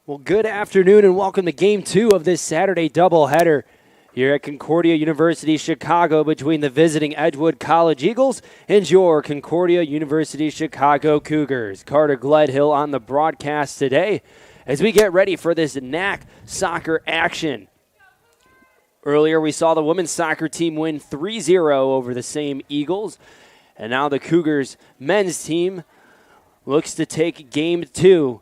Well, good afternoon and welcome to Game 2 of this Saturday doubleheader here at Concordia University Chicago between the visiting Edgewood College Eagles and your Concordia University Chicago Cougars. Carter Gledhill on the broadcast today as we get ready for this NAC soccer action. Earlier we saw the women's soccer team win 3-0 over the same Eagles, and now the Cougars men's team looks to take Game 2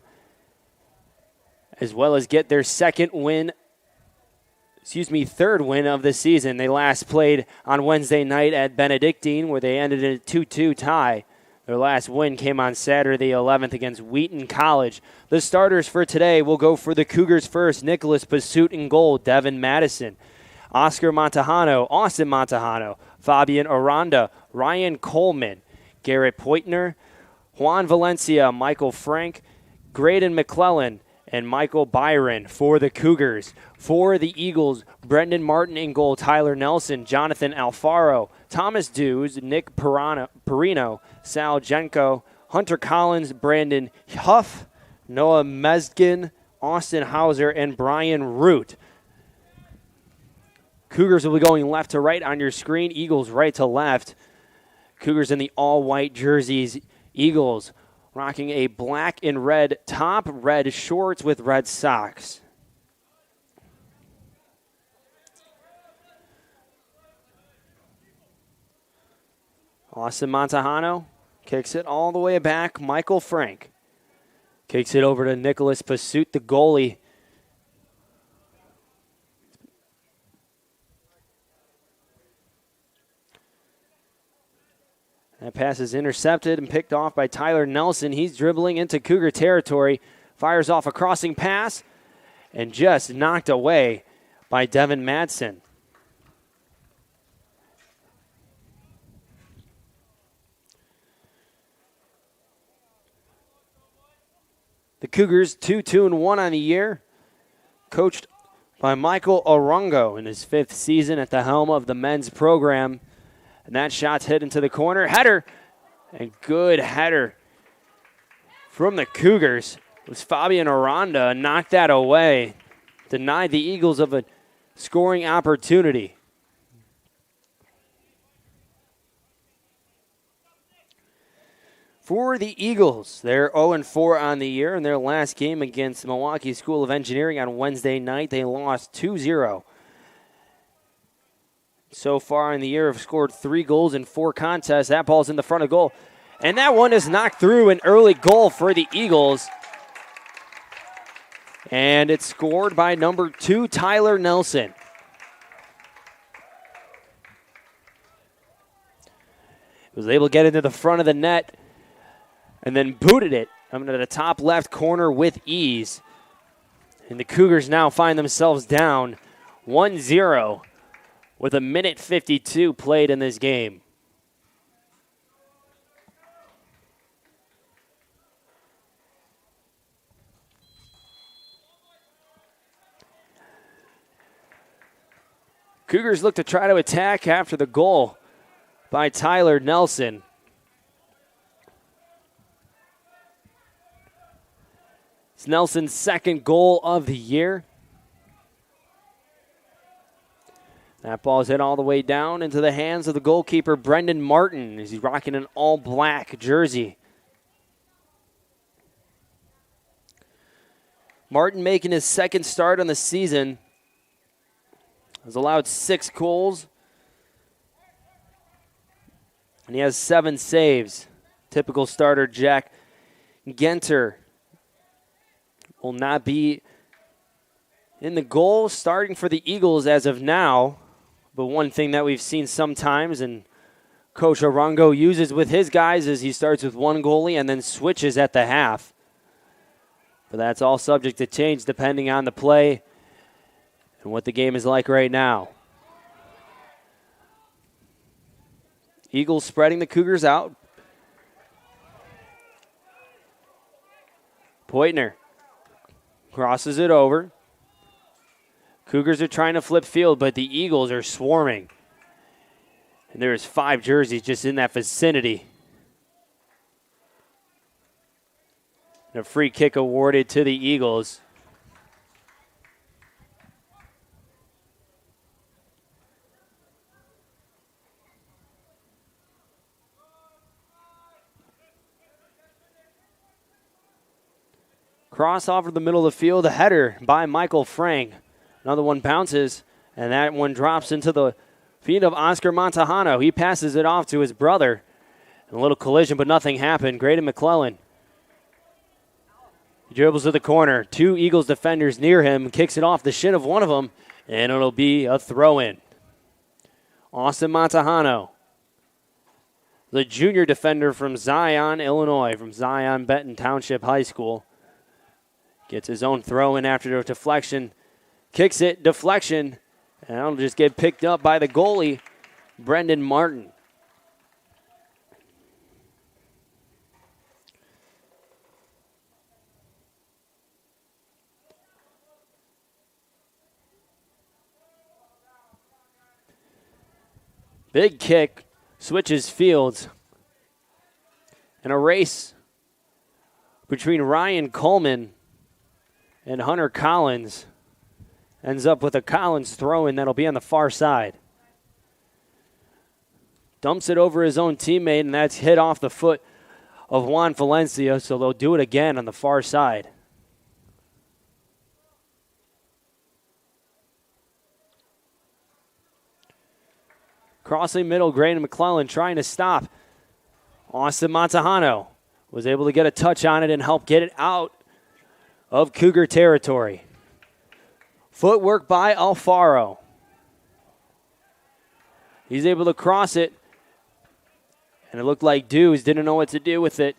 as well as get their third win of the season. They last played on Wednesday night at Benedictine, where they ended in a 2-2 tie. Their last win came on Saturday the 11th against Wheaton College. The starters for today will go for the Cougars first. Nicholas Pursuit in goal, Devin Madison, Oscar Montejano, Austin Montejano, Fabian Aranda, Ryan Coleman, Garrett Poitner, Juan Valencia, Michael Frank, Graydon McClellan, and Michael Byron for the Cougars. For the Eagles, Brendan Martin in goal, Tyler Nelson, Jonathan Alfaro, Thomas Dews, Nick Perino, Sal Jenko, Hunter Collins, Brandon Huff, Noah Mesgin, Austin Hauser, and Brian Root. Cougars will be going left to right on your screen, Eagles right to left. Cougars in the all-white jerseys, Eagles rocking a black and red top, red shorts with red socks. Austin Montejano kicks it all the way back. Michael Frank kicks it over to Nicholas Pursuit, the goalie. That pass is intercepted and picked off by Tyler Nelson. He's dribbling into Cougar territory, fires off a crossing pass, and just knocked away by Devin Madsen. The Cougars 2-2-1 on the year, coached by Michael Orongo in his 5th season at the helm of the men's program. And that shot's hit into the corner. Header, and good header from the Cougars. It was Fabian Aranda, knocked that away, denied the Eagles of a scoring opportunity. For the Eagles, they're 0-4 on the year. In their last game against Milwaukee School of Engineering on Wednesday night, they lost 2-0. So far in the year, have scored 3 goals in 4 contests. That ball's in the front of goal. And that one is knocked through, an early goal for the Eagles. And it's scored by number 2, Tyler Nelson. He was able to get into the front of the net and then booted it into the top left corner with ease. And the Cougars now find themselves down 1-0. with 1:52 played in this game. Cougars look to try to attack after the goal by Tyler Nelson. It's Nelson's 2nd goal of the year. That ball is hit all the way down into the hands of the goalkeeper, Brendan Martin, as he's rocking an all-black jersey. Martin making his 2nd start on the season. Has allowed 6 goals. And he has 7 saves. Typical starter Jack Genter will not be in the goal starting for the Eagles as of now. But one thing that we've seen sometimes, and Coach Orongo uses with his guys, is he starts with one goalie and then switches at the half. But that's all subject to change depending on the play and what the game is like right now. Eagles spreading the Cougars out. Poitner crosses it over. Cougars are trying to flip field, but the Eagles are swarming. And there's 5 jerseys just in that vicinity. And a free kick awarded to the Eagles. Cross off of the middle of the field. A header by Michael Frank. Another one bounces, and that one drops into the feet of Oscar Montejano. He passes it off to his brother. A little collision, but nothing happened. Graydon McClellan. He dribbles to the corner. 2 Eagles defenders near him. Kicks it off the shin of one of them, and it'll be a throw-in. Austin Montejano, the junior defender from Zion, Illinois, from Zion Benton Township High School. Gets his own throw-in after a deflection. Kicks it, deflection, and it'll just get picked up by the goalie, Brendan Martin. Big kick, switches fields, and a race between Ryan Coleman and Hunter Collins ends up with a Collins throw-in that'll be on the far side. Dumps it over his own teammate, and that's hit off the foot of Juan Valencia, so they'll do it again on the far side. Crossing middle, Graydon McClellan trying to stop. Austin Montejano was able to get a touch on it and help get it out of Cougar territory. Footwork by Alfaro. He's able to cross it, and it looked like Dews didn't know what to do with it.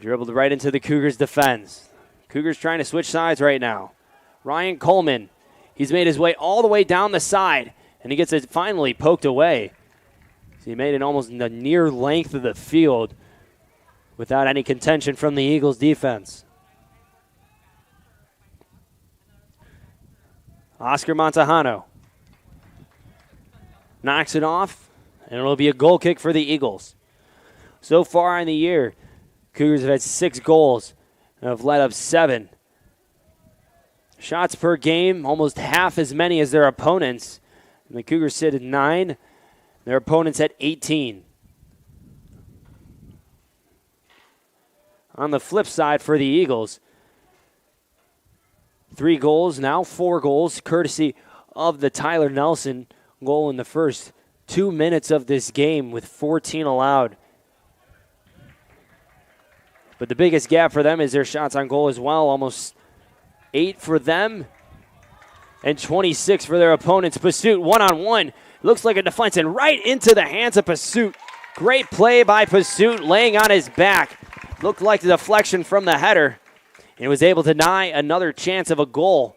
Dribbled right into the Cougars' defense. Cougars trying to switch sides right now. Ryan Coleman, he's made his way all the way down the side, and he gets it finally poked away. So he made it almost the near length of the field without any contention from the Eagles' defense. Oscar Montejano knocks it off, and it'll be a goal kick for the Eagles. So far in the year, Cougars have had 6 goals and have let up 7. Shots per game, almost half as many as their opponents. And the Cougars sit at 9, their opponents at 18. On the flip side for the Eagles, 3 goals, now 4 goals, courtesy of the Tyler Nelson goal in the first 2 minutes of this game with 14 allowed. But the biggest gap for them is their shots on goal as well, almost 8 for them and 26 for their opponents. Pursuit one-on-one. Looks like a defense and right into the hands of Pursuit. Great play by Pursuit, laying on his back. Looked like the deflection from the header. And was able to deny another chance of a goal,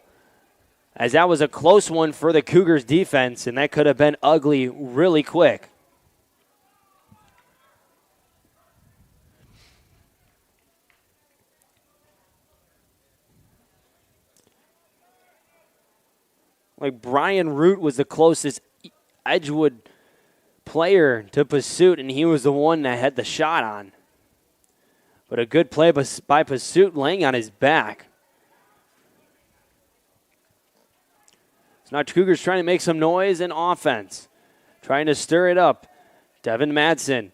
as that was a close one for the Cougars defense, and that could have been ugly really quick. Like Brian Root was the closest Edgewood player to Pursuit, and he was the one that had the shot on. But a good play by Pursuit, laying on his back. So now Cougars trying to make some noise in offense. Trying to stir it up. Devin Madsen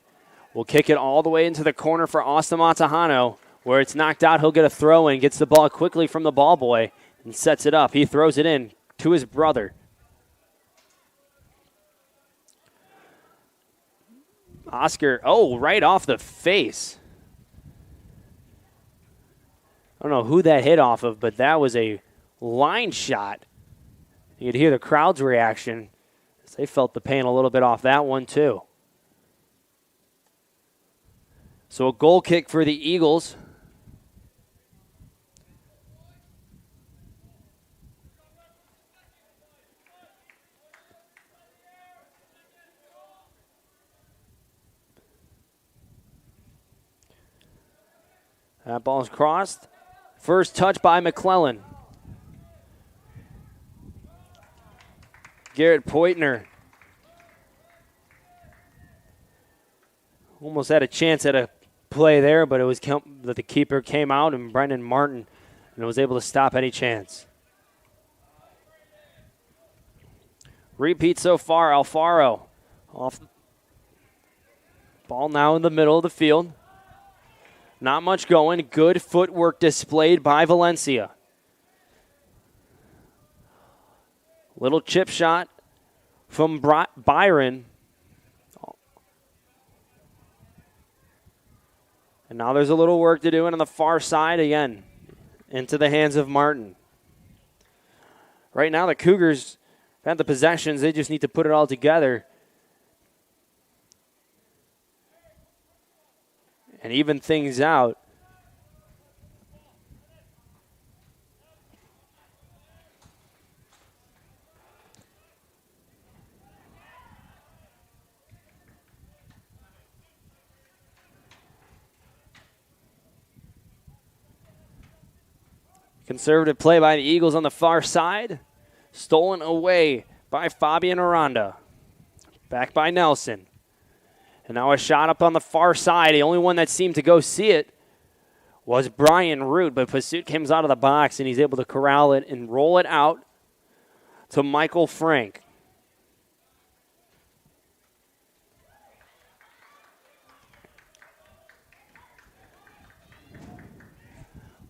will kick it all the way into the corner for Austin Montejano. Where it's knocked out, he'll get a throw in. Gets the ball quickly from the ball boy and sets it up. He throws it in to his brother. Oscar, right off the face. I don't know who that hit off of, but that was a line shot. You could hear the crowd's reaction as they felt the pain a little bit off that one too. So a goal kick for the Eagles. That ball's crossed. First touch by McClellan. Garrett Poitner almost had a chance at a play there, but it was that the keeper came out and Brendan Martin and was able to stop any chance. Repeat so far, Alfaro off. Ball now in the middle of the field. Not much going. Good footwork displayed by Valencia. Little chip shot from Byron. And now there's a little work to do on the far side again. Into the hands of Martin. Right now the Cougars have the possessions. They just need to put it all together. And even things out. Conservative play by the Eagles on the far side. Stolen away by Fabian Aranda. Back by Nelson. And now a shot up on the far side. The only one that seemed to go see it was Brian Root, but Pursuit comes out of the box and he's able to corral it and roll it out to Michael Frank.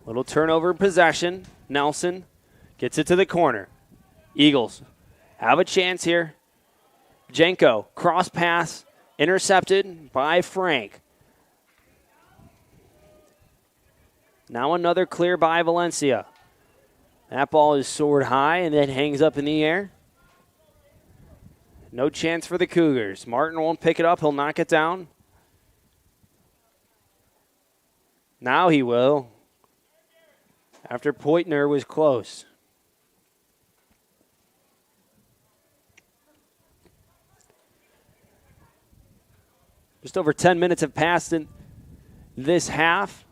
Little turnover possession. Nelson gets it to the corner. Eagles have a chance here. Jenko, cross pass, intercepted by Frank. Now another clear by Valencia. That ball is soared high and then hangs up in the air. No chance for the Cougars. Martin won't pick it up. He'll knock it down. Now he will. After Poitner was close. Just over 10 minutes have passed in this half.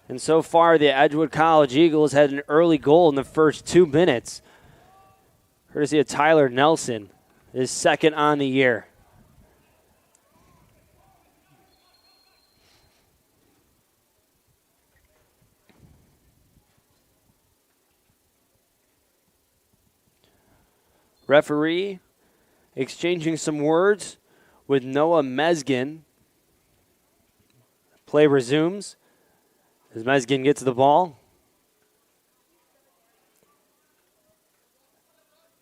And so far, the Edgewood College Eagles had an early goal in the first 2 minutes. Courtesy of Tyler Nelson, his second on the year. Referee exchanging some words with Noah Mesgin. Play resumes as Mesgin gets the ball.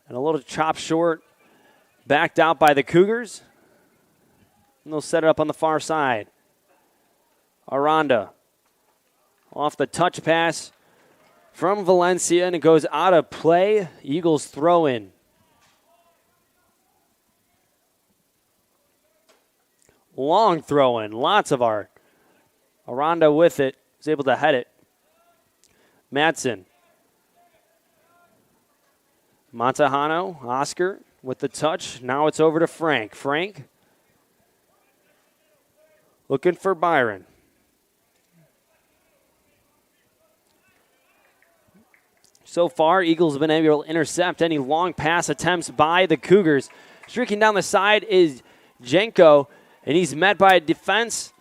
And a little chop short, backed out by the Cougars. And they'll set it up on the far side. Aranda off the touch pass from Valencia, and it goes out of play. Eagles throw in. Long throw in, lots of art. Aranda with it, is able to head it. Madsen. Montejano, Oscar with the touch. Now it's over to Frank. Frank looking for Byron. So far, Eagles have been able to intercept any long pass attempts by the Cougars. Streaking down the side is Jenko. And he's met by a defense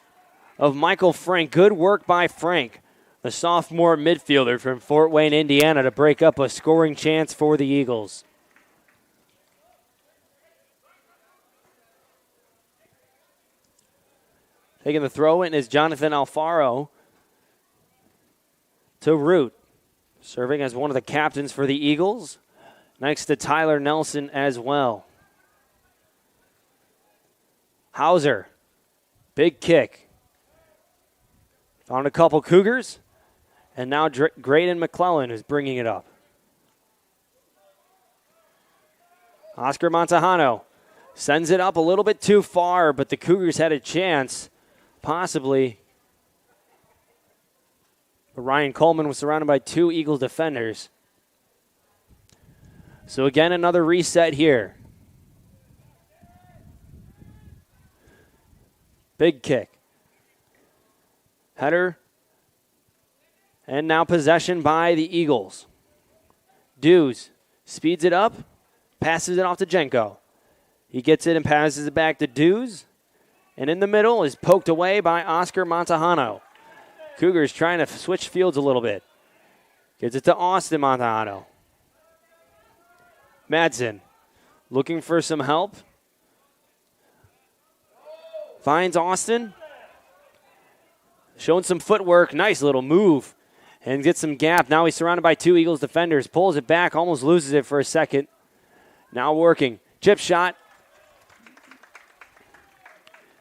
of Michael Frank. Good work by Frank, the sophomore midfielder from Fort Wayne, Indiana, to break up a scoring chance for the Eagles. Taking the throw in is Jonathan Alfaro to Root, serving as one of the captains for the Eagles, next to Tyler Nelson as well. Hauser, big kick. Found a couple Cougars, and now Graydon McClellan is bringing it up. Oscar Montejano sends it up a little bit too far, but the Cougars had a chance, possibly. But Ryan Coleman was surrounded by two Eagles defenders. So again, another reset here. Big kick. Header. And now possession by the Eagles. Dews speeds it up, passes it off to Jenko. He gets it and passes it back to Dews. And in the middle is poked away by Oscar Montejano. Cougars trying to switch fields a little bit. Gets it to Austin Montejano. Madsen looking for some help. Finds Austin. Showing some footwork. Nice little move. And gets some gap. Now he's surrounded by 2 Eagles defenders. Pulls it back. Almost loses it for a second. Now working. Chip shot.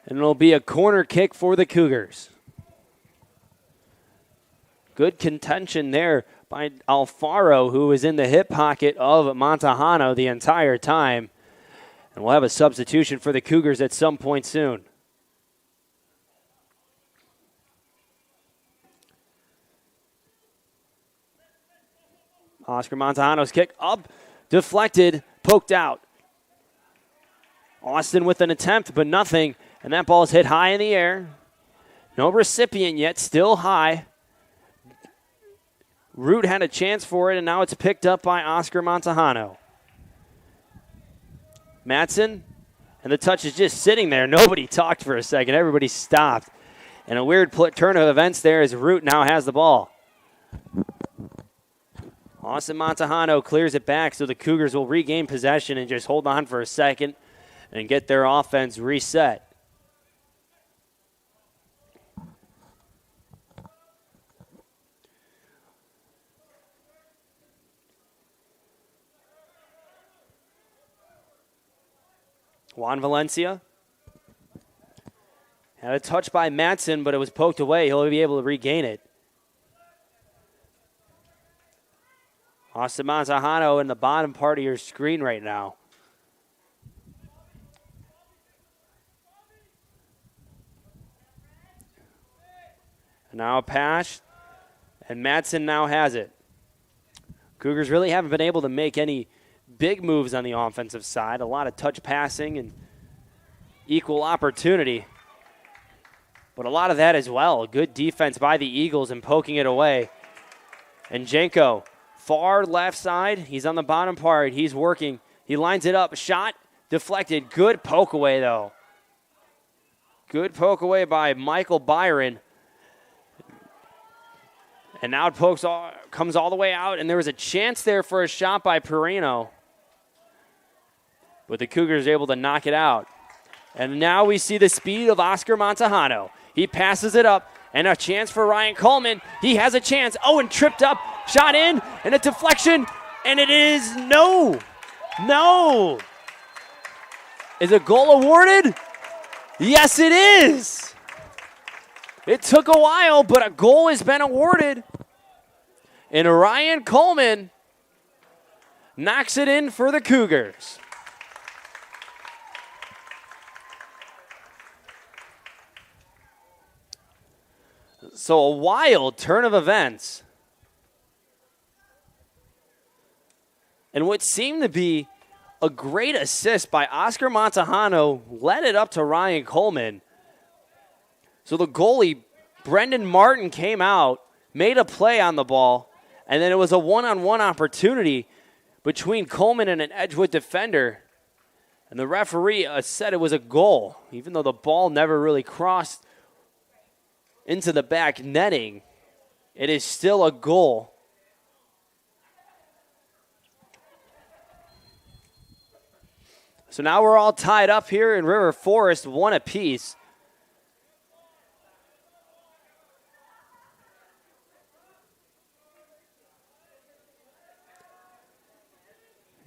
And it'll be a corner kick for the Cougars. Good contention there by Alfaro, who was in the hip pocket of Montejano the entire time. And we'll have a substitution for the Cougars at some point soon. Oscar Montejano's kick up, deflected, poked out. Austin with an attempt, but nothing. And that ball is hit high in the air. No recipient yet, still high. Root had a chance for it, and now it's picked up by Oscar Montejano. Mattson, and the touch is just sitting there. Nobody talked for a second. Everybody stopped. And a weird turn of events there as Root now has the ball. Austin Montejano clears it back, so the Cougars will regain possession and just hold on for a second and get their offense reset. Juan Valencia had a touch by Mattson, but it was poked away. He'll be able to regain it. Austin Montejano in the bottom part of your screen right now. And now a pass, and Mattson now has it. Cougars really haven't been able to make any big moves on the offensive side. A lot of touch passing and equal opportunity. But a lot of that as well. Good defense by the Eagles and poking it away. And Janko, far left side. He's on the bottom part. He's working. He lines it up. Shot deflected. Good poke away, though. Good poke away by Michael Byron. And now it comes all the way out. And there was a chance there for a shot by Perino. But the Cougars are able to knock it out. And now we see the speed of Oscar Montejano. He passes it up. And a chance for Ryan Coleman. He has a chance. Oh, and tripped up. Shot in. And a deflection. And it is no. No. Is a goal awarded? Yes, it is. It took a while, but a goal has been awarded. And Ryan Coleman knocks it in for the Cougars. So a wild turn of events. And what seemed to be a great assist by Oscar Montejano led it up to Ryan Coleman. So the goalie, Brendan Martin, came out, made a play on the ball, and then it was a one-on-one opportunity between Coleman and an Edgewood defender. And the referee said it was a goal, even though the ball never really crossed into the back netting. It is still a goal. So now we're all tied up here in River Forest, 1 apiece.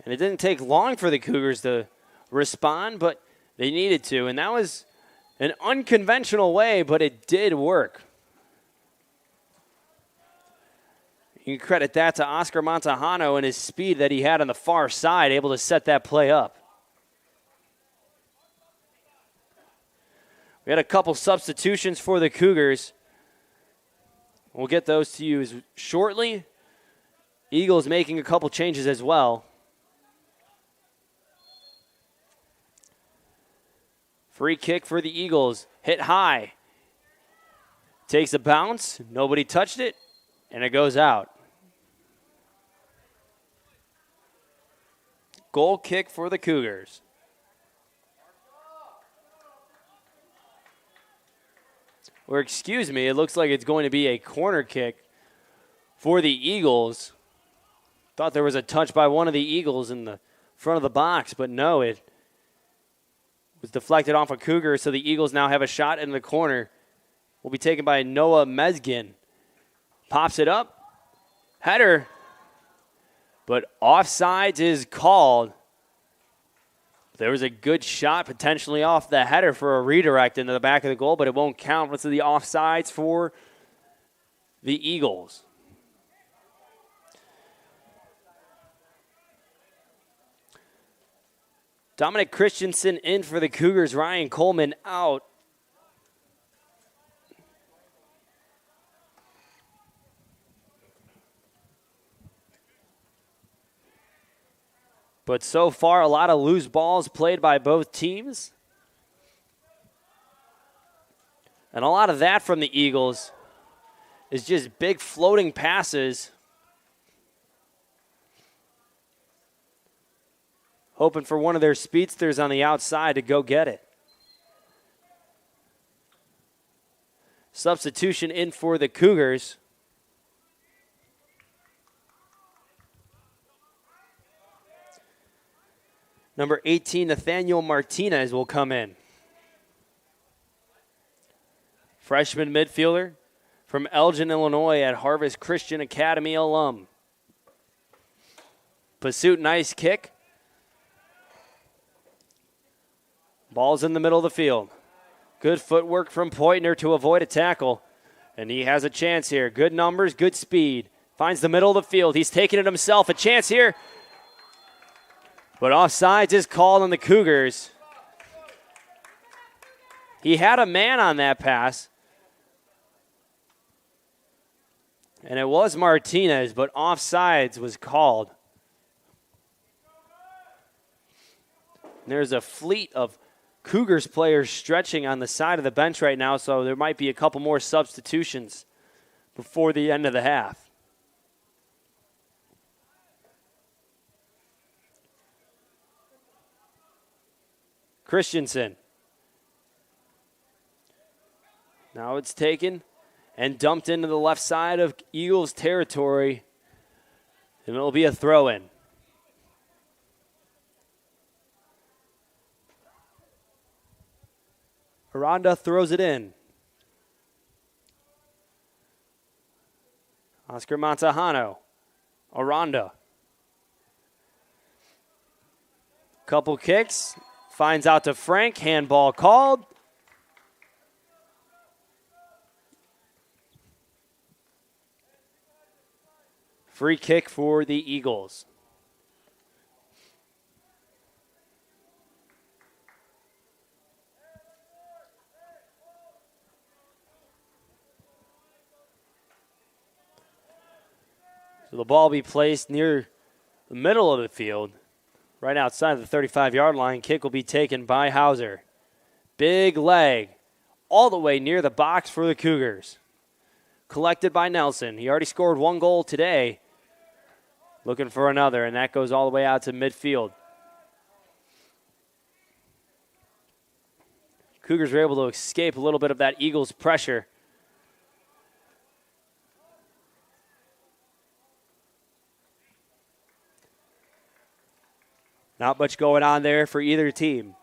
And it didn't take long for the Cougars to respond, but they needed to. And that was an unconventional way, but it did work. You can credit that to Oscar Montejano and his speed that he had on the far side, able to set that play up. We had a couple substitutions for the Cougars. We'll get those to you shortly. Eagles making a couple changes as well. Free kick for the Eagles. Hit high. Takes a bounce. Nobody touched it. And it goes out. Goal kick for the Cougars. Or excuse me, it looks like it's going to be a corner kick for the Eagles. Thought there was a touch by one of the Eagles in the front of the box, but no, it was deflected off a Cougar, so the Eagles now have a shot in the corner. will be taken by Noah Mezgin. Pops it up. Header. But offsides is called. There was a good shot potentially off the header for a redirect into the back of the goal, but it won't count. Let's see the offsides for the Eagles. Dominic Christensen in for the Cougars. Ryan Coleman out. But so far, a lot of loose balls played by both teams. And a lot of that from the Eagles is just big floating passes. Hoping for one of their speedsters on the outside to go get it. Substitution in for the Cougars. Number 18, Nathaniel Martinez will come in. Freshman midfielder from Elgin, Illinois at Harvest Christian Academy alum. Pursuit, nice kick. Ball's in the middle of the field. Good footwork from Poitner to avoid a tackle. And he has a chance here. Good numbers, good speed. Finds the middle of the field. He's taking it himself. A chance here. But offsides is called on the Cougars. He had a man on that pass. And it was Martinez, but offsides was called. And there's a fleet of Cougars players stretching on the side of the bench right now, so there might be a couple more substitutions before the end of the half. Christensen. Now it's taken and dumped into the left side of Eagles territory, and it'll be a throw-in. Aranda throws it in. Oscar Montejano. Aranda. Couple kicks. Finds out to Frank. Handball called. Free kick for the Eagles. So the ball be placed near the middle of the field, right outside of the 35-yard line. Kick will be taken by Hauser. Big leg, all the way near the box for the Cougars. Collected by Nelson. He already scored one goal today. Looking for another, and that goes all the way out to midfield. Cougars were able to escape a little bit of that Eagles pressure. Not much going on there for either team.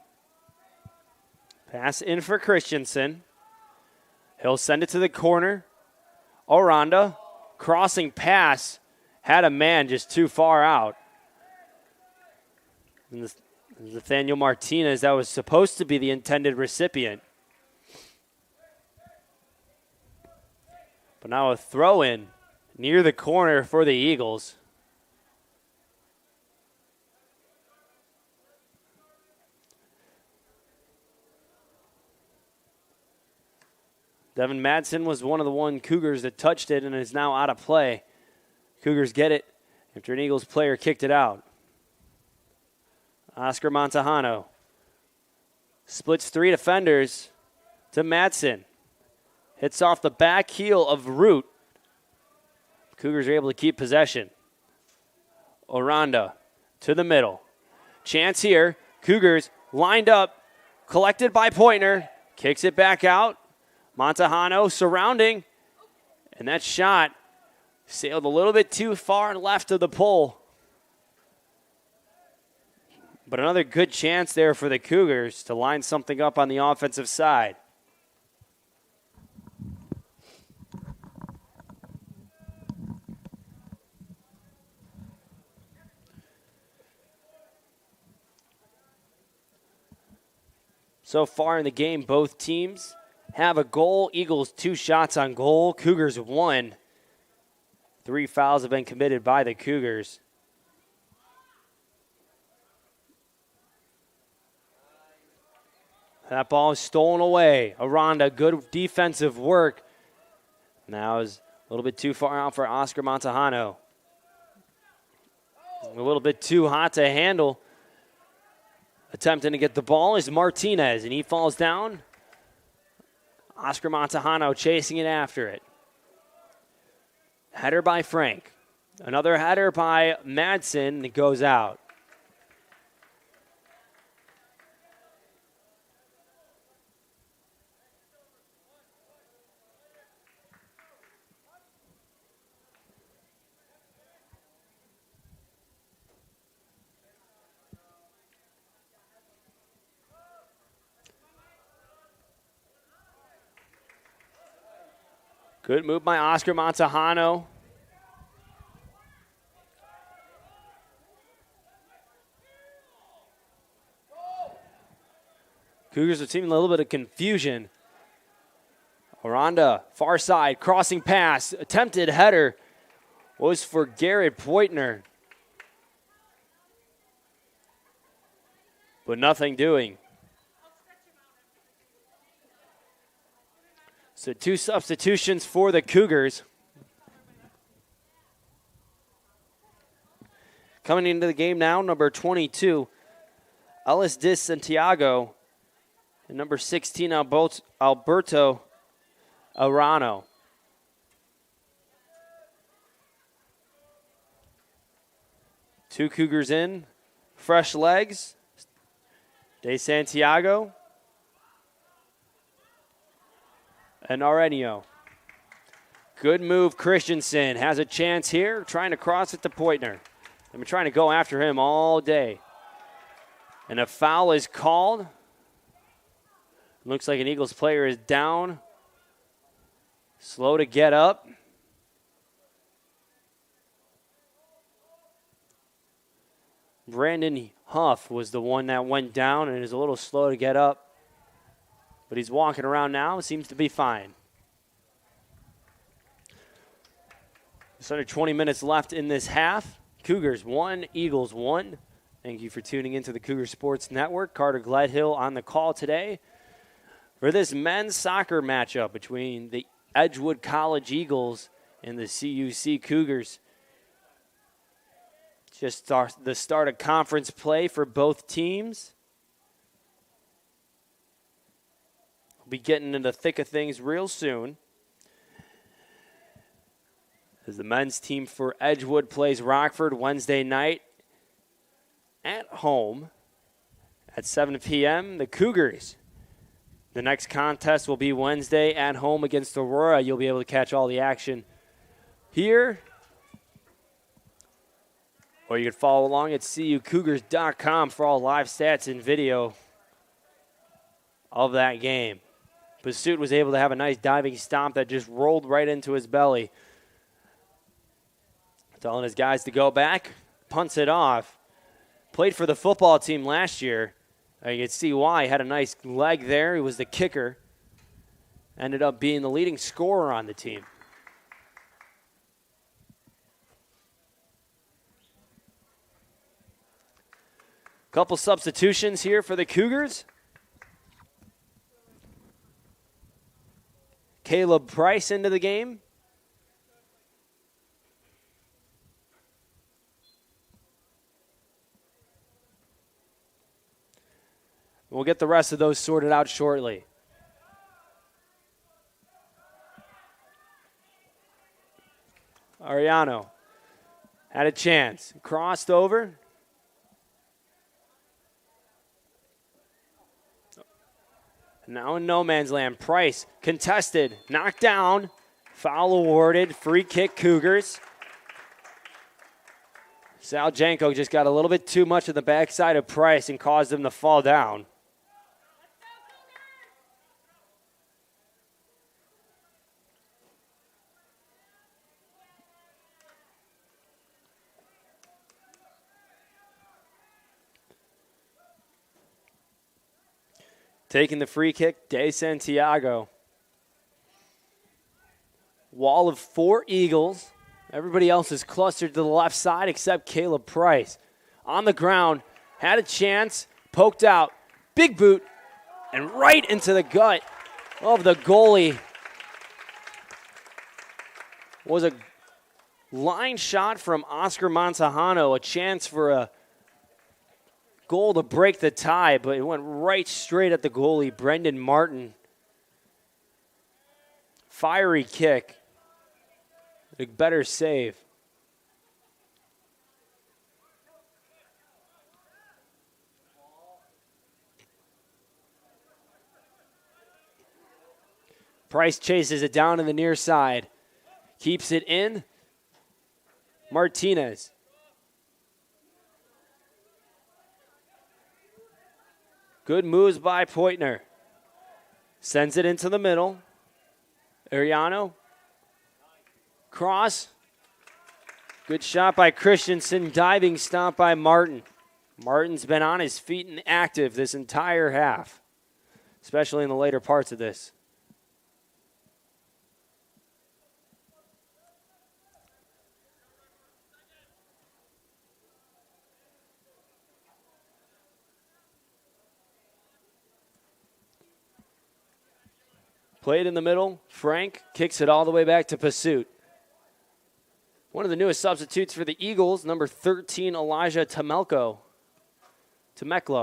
Pass in for Christensen. He'll send it to the corner. Aranda, crossing pass, had a man just too far out. And Nathaniel Martinez, that was supposed to be the intended recipient. But now a throw-in near the corner for the Eagles. Devin Madsen was one of the Cougars that touched it and is now out of play. Cougars get it after an Eagles player kicked it out. Oscar Montejano splits three defenders to Madsen. Hits off the back heel of Root. Cougars are able to keep possession. Aranda to the middle. Chance here. Cougars lined up. Collected by Poitner. Kicks it back out. Montejano surrounding. And that shot sailed a little bit too far left of the pole. But another good chance there for the Cougars to line something up on the offensive side. So far in the game, both teams have a goal. Eagles 2 shots on goal. Cougars 1. 3 fouls have been committed by the Cougars. That ball is stolen away. Aranda, good defensive work. Now is a little bit too far out for Oscar Montejano. A little bit too hot to handle. Attempting to get the ball is Martinez, and he falls down. Oscar Montejano chasing it after it. Header by Frank. Another header by Madsen. It goes out. Good move by Oscar Montejano. Cougars are seeing a little bit of confusion. Aranda, far side, crossing pass, attempted header was for Garrett Poitner. But nothing doing. So 2 substitutions for the Cougars. Coming into the game now, number 22, Ellis Di Santiago, and number 16, Alberto Arano. Two Cougars in, fresh legs. De Santiago and Arenio. Good move. Christensen has a chance here, trying to cross it to Poitner. They've been trying to go after him all day. And a foul is called. Looks like an Eagles player is down. Slow to get up. Brandon Huff was the one that went down and is a little slow to get up. But he's walking around now. Seems to be fine. Just under 20 minutes left in this half. Cougars 1, Eagles 1. Thank you for tuning into the Cougar Sports Network. Carter Gledhill on the call today for this men's soccer matchup between the Edgewood College Eagles and the CUC Cougars. Just the start of conference play for both teams. We'll be getting into the thick of things real soon. As the men's team for Edgewood plays Rockford Wednesday night at home at 7 p.m. The Cougars. The next contest will be Wednesday at home against Aurora. You'll be able to catch all the action here. Or you can follow along at cucougars.com for all live stats and video of that game. Pursuit was able to have a nice diving stomp that just rolled right into his belly. Telling his guys to go back, punts it off. Played for the football team last year. You can see why. He had a nice leg there. He was the kicker. Ended up being the leading scorer on the team. Couple substitutions here for the Cougars. Caleb Price into the game. We'll get the rest of those sorted out shortly. Ariano had a chance. Crossed over. Now in no man's land. Price contested. Knocked down. Foul awarded. Free kick Cougars. Sal Janko just got a little bit too much of the backside of Price and caused him to fall down. Taking the free kick, De Santiago. Wall of 4 Eagles. Everybody else is clustered to the left side except Caleb Price. On the ground, had a chance, poked out, big boot, and right into the gut of the goalie. Was a line shot from Oscar Montejano, a chance for a goal to break the tie, but it went right straight at the goalie, Brendan Martin. Fiery kick. A better save. Price chases it down in the near side. Keeps it in. Martinez. Good moves by Poitner. Sends it into the middle. Ariano. Cross. Good shot by Christensen. Diving stop by Martin. Martin's been on his feet and active this entire half, especially in the later parts of this. Played in the middle. Frank kicks it all the way back to Pursuit. One of the newest substitutes for the Eagles, number 13, Elijah Temeklo,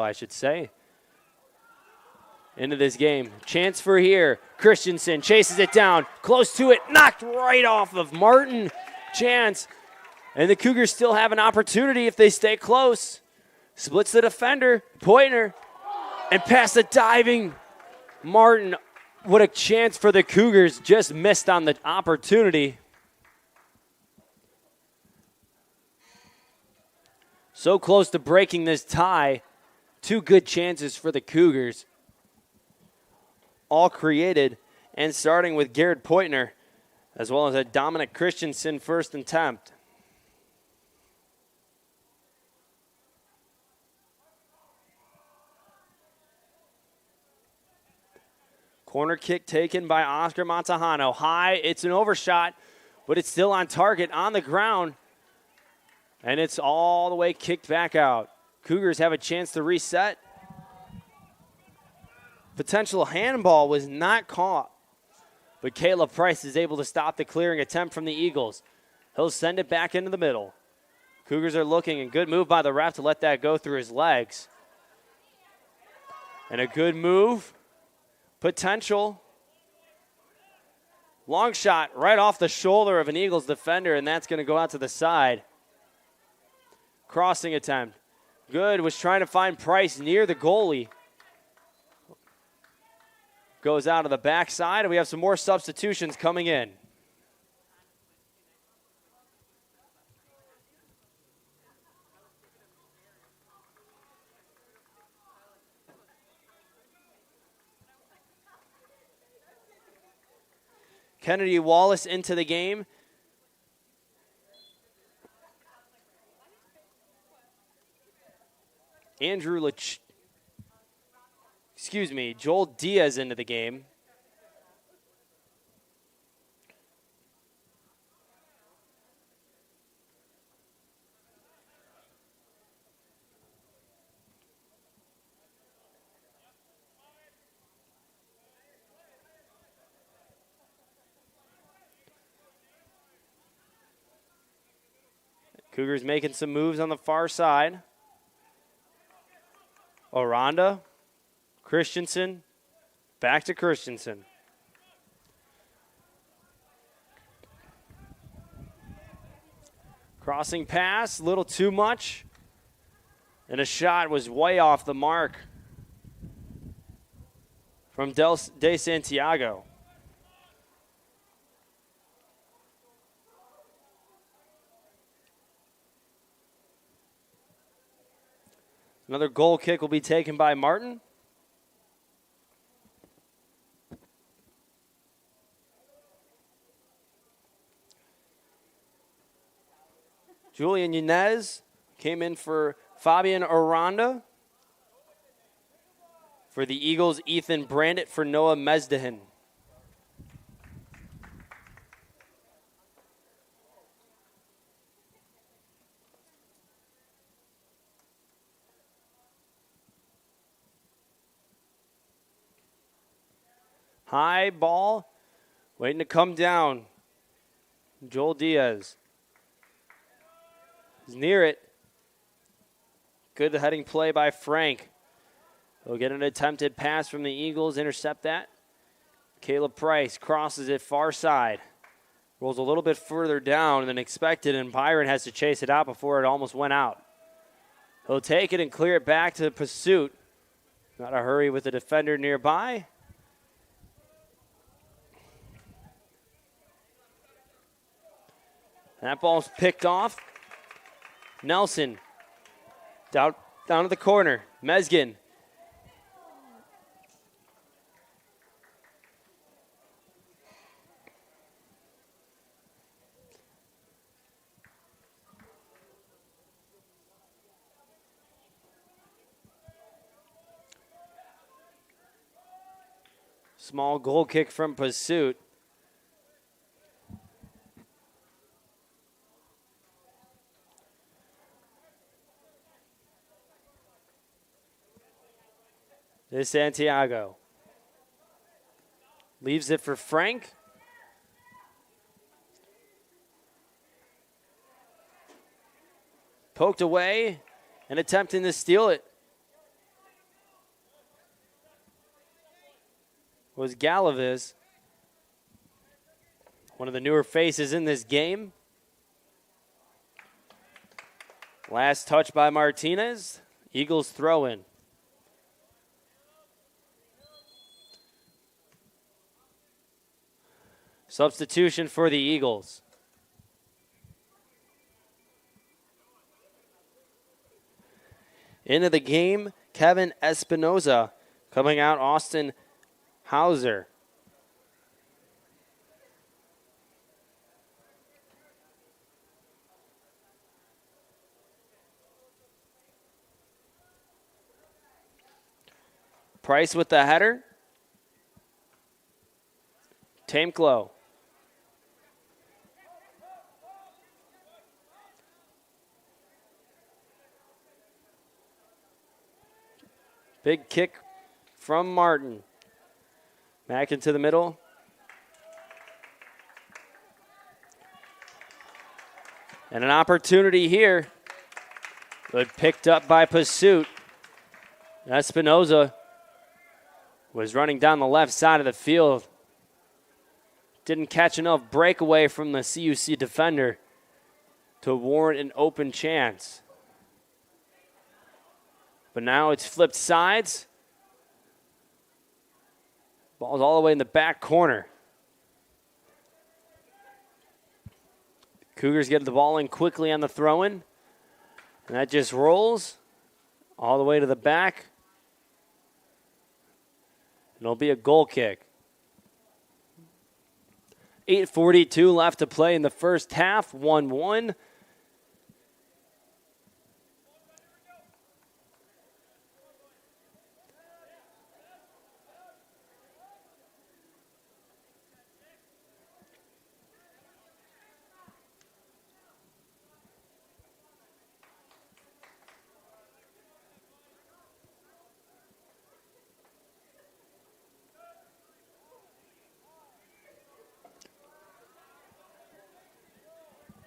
I should say, into this game. Chance for here. Christensen chases it down. Close to it. Knocked right off of Martin. Chance. And the Cougars still have an opportunity if they stay close. Splits the defender. Poitner. And past the diving Martin. What a chance for the Cougars. Just missed on the opportunity. So close to breaking this tie. 2 good chances for the Cougars. All created and starting with Garrett Poitner, as well as a Dominic Christensen first attempt. Corner kick taken by Oscar Montejano. High, it's an overshot, but it's still on target on the ground. And it's all the way kicked back out. Cougars have a chance to reset. Potential handball was not caught, but Caleb Price is able to stop the clearing attempt from the Eagles. He'll send it back into the middle. Cougars are looking, and good move by the ref to let that go through his legs. And a good move. Potential. Long shot right off the shoulder of an Eagles defender, and that's going to go out to the side. Crossing attempt. Good, was trying to find Price near the goalie. Goes out of the backside, and we have some more substitutions coming in. Kennedy Wallace into the game. Joel Diaz into the game. Cougars making some moves on the far side. Aranda, Christensen, back to Christensen. Crossing pass, a little too much. And a shot was way off the mark from De Santiago. Another goal kick will be taken by Martin. Julian Yanez came in for Fabian Aranda. For the Eagles, Ethan Brandit for Noah Mesdahan. High ball, waiting to come down. Joel Diaz is near it. Good heading play by Frank. He'll get an attempted pass from the Eagles, intercept that. Caleb Price crosses it far side. Rolls a little bit further down than expected, and Byron has to chase it out before it almost went out. He'll take it and clear it back to the pursuit. Not a hurry with the defender nearby. That ball's picked off. Nelson down to the corner. Mesgen. Small goal kick from Pursuit. This Santiago. Leaves it for Frank. Poked away and attempting to steal it was Galaviz, one of the newer faces in this game. Last touch by Martinez. Eagles throw in. Substitution for the Eagles. Into the game, Kevin Espinoza. Coming out, Austin Hauser. Price with the header. Tameklow. Big kick from Martin. Back into the middle. And an opportunity here. But picked up by Pursuit. Espinoza was running down the left side of the field. Didn't catch enough breakaway from the CUC defender to warrant an open chance. But now it's flipped sides. Ball's all the way in the back corner. Cougars get the ball in quickly on the throw-in. And that just rolls all the way to the back. And it'll be a goal kick. 8:42 left to play in the first half, 1-1.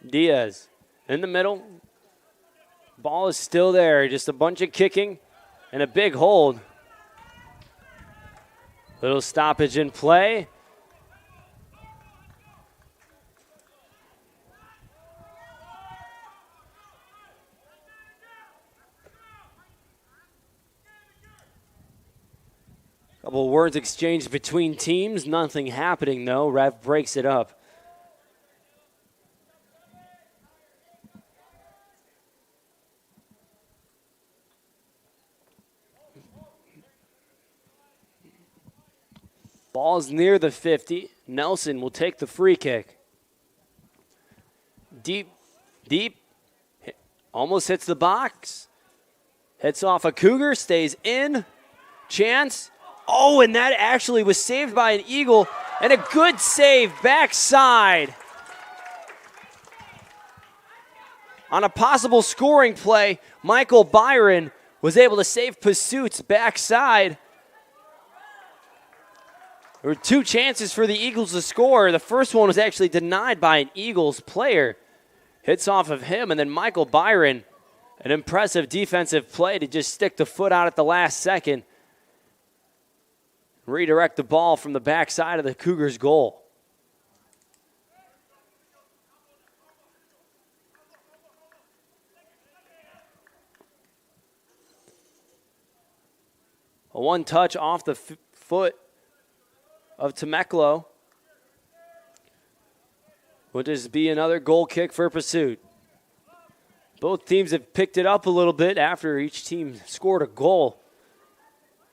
Diaz in the middle. Ball is still there. Just a bunch of kicking and a big hold. Little stoppage in play. Couple words exchanged between teams. Nothing happening, though. Ref breaks it up. Ball's near the 50. Nelson will take the free kick. Deep. Almost hits the box. Hits off a Cougar, stays in. chance. Oh, and that actually was saved by an Eagle, and a good save backside. On a possible scoring play, Michael Byron was able to save Pursuit's backside. There were two chances for the Eagles to score. The first one was actually denied by an Eagles player. Hits off of him, and then Michael Byron, an impressive defensive play to just stick the foot out at the last second. Redirect the ball from the backside of the Cougars' goal. A one touch off the foot of Temeclo. Would this be another goal kick for Pursuit? Both teams have picked it up a little bit after each team scored a goal.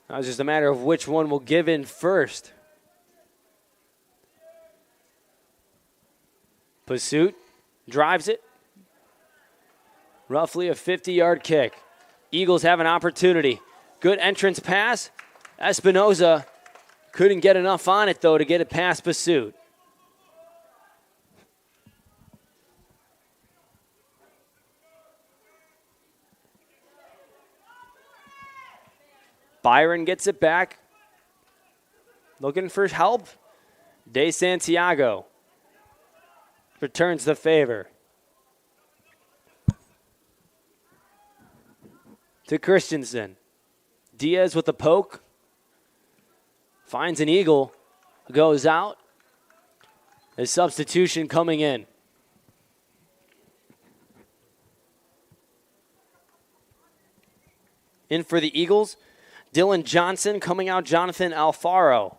Now it's just a matter of which one will give in first. Pursuit drives it. Roughly a 50-yard kick. Eagles have an opportunity. Good entrance pass. Espinoza couldn't get enough on it, though, to get it past Pursuit. Byron gets it back. Looking for help. De Santiago returns the favor. To Christensen. Diaz with the poke. Finds an Eagle. Goes out. A substitution coming in. In for the Eagles, Dylan Johnson. Coming out, Jonathan Alfaro.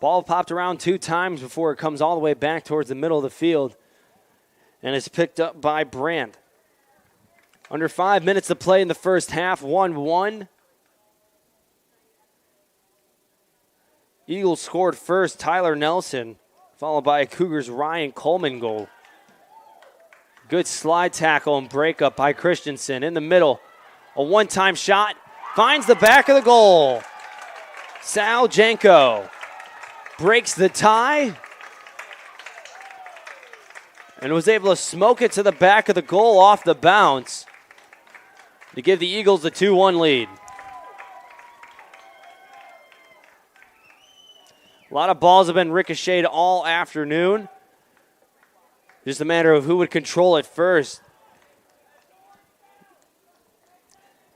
Ball popped around 2 times before it comes all the way back towards the middle of the field. And it's picked up by Brandt. Under 5 minutes to play in the first half, 1-1. Eagles scored first, Tyler Nelson, followed by a Cougars Ryan Coleman goal. Good slide tackle and breakup by Christensen. In the middle, a one-time shot, finds the back of the goal. Sal Janko breaks the tie and was able to smoke it to the back of the goal off the bounce to give the Eagles the 2-1 lead. A lot of balls have been ricocheted all afternoon. Just a matter of who would control it first.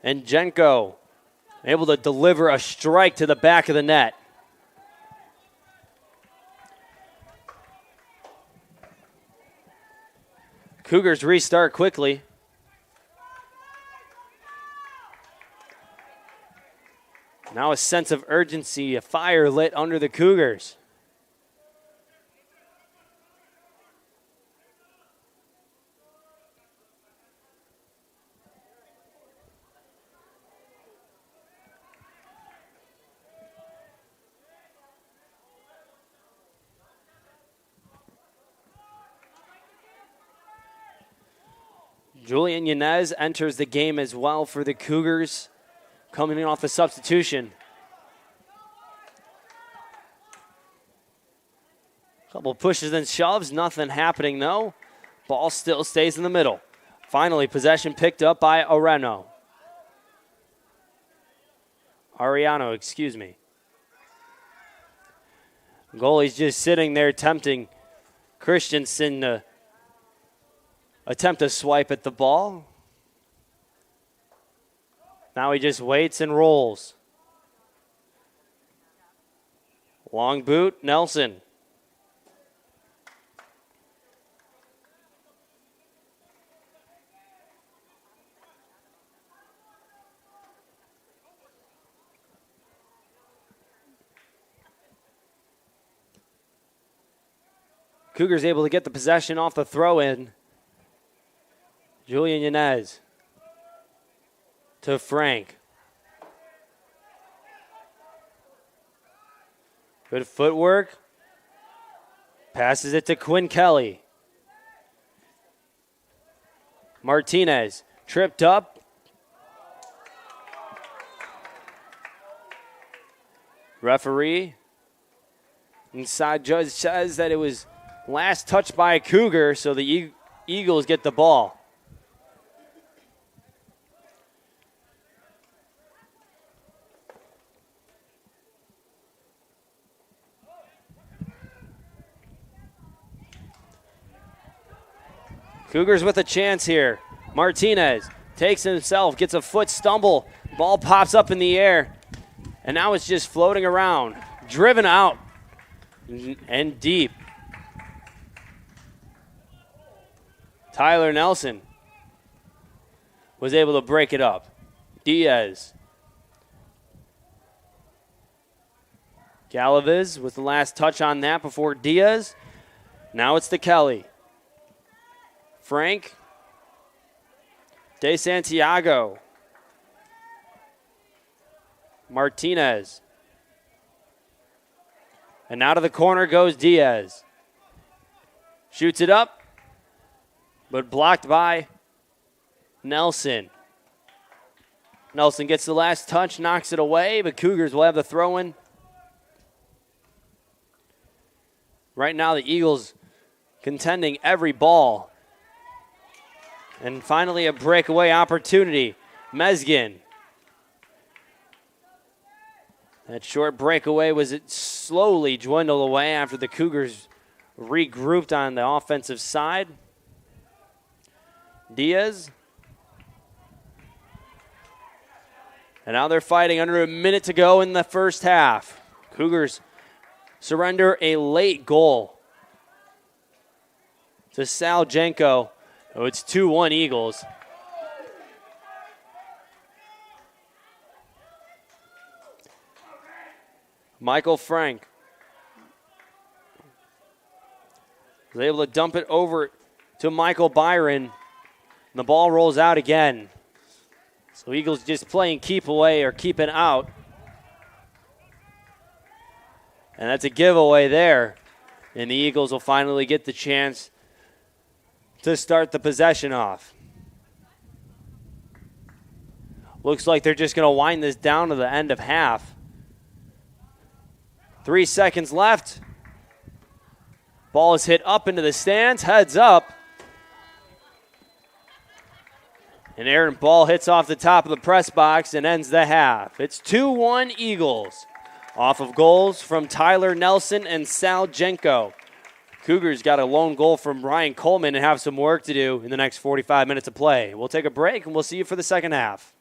And Jenko able to deliver a strike to the back of the net. Cougars restart quickly. Now a sense of urgency, a fire lit under the Cougars. Julian Yanez enters the game as well for the Cougars, coming in off the substitution. Couple pushes and shoves, nothing happening though. Ball still stays in the middle. Finally, possession picked up by Arellano. Goalie's just sitting there tempting Christensen to attempt a swipe at the ball. Now he just waits and rolls. Long boot, Nelson. Cougars able to get the possession off the throw-in. Julian Yanez to Frank. Good footwork. Passes it to Quinn Kelly. Martinez tripped up. Referee, inside judge says that it was last touched by a Cougar, so the Eagles get the ball. Cougars with a chance here. Martinez takes himself, gets a foot stumble. Ball pops up in the air. And now it's just floating around. Driven out and deep. Tyler Nelson was able to break it up. Diaz. Galaviz with the last touch on that before Diaz. Now it's to Kelly. Frank. De Santiago. Martinez. And out of the corner goes Diaz. Shoots it up, but blocked by Nelson. Nelson gets the last touch, knocks it away, but Cougars will have the throw-in. Right now the Eagles contending every ball. And finally a breakaway opportunity. Mesgin. That short breakaway was it slowly dwindled away after the Cougars regrouped on the offensive side. Diaz. And now they're fighting under a minute to go in the first half. Cougars surrender a late goal to Sal Jenko. Oh, it's 2-1 Eagles. Michael Frank was able to dump it over to Michael Byron. And the ball rolls out again. So Eagles just playing keep away or keep it out. And that's a giveaway there. And the Eagles will finally get the chance to start the possession off. Looks like they're just going to wind this down to the end of half. 3 seconds left. Ball is hit up into the stands, heads up. And errant ball hits off the top of the press box and ends the half. It's 2-1 Eagles. Off of goals from Tyler Nelson and Sal Jenko. Cougars got a lone goal from Ryan Coleman and have some work to do in the next 45 minutes of play. We'll take a break and we'll see you for the second half.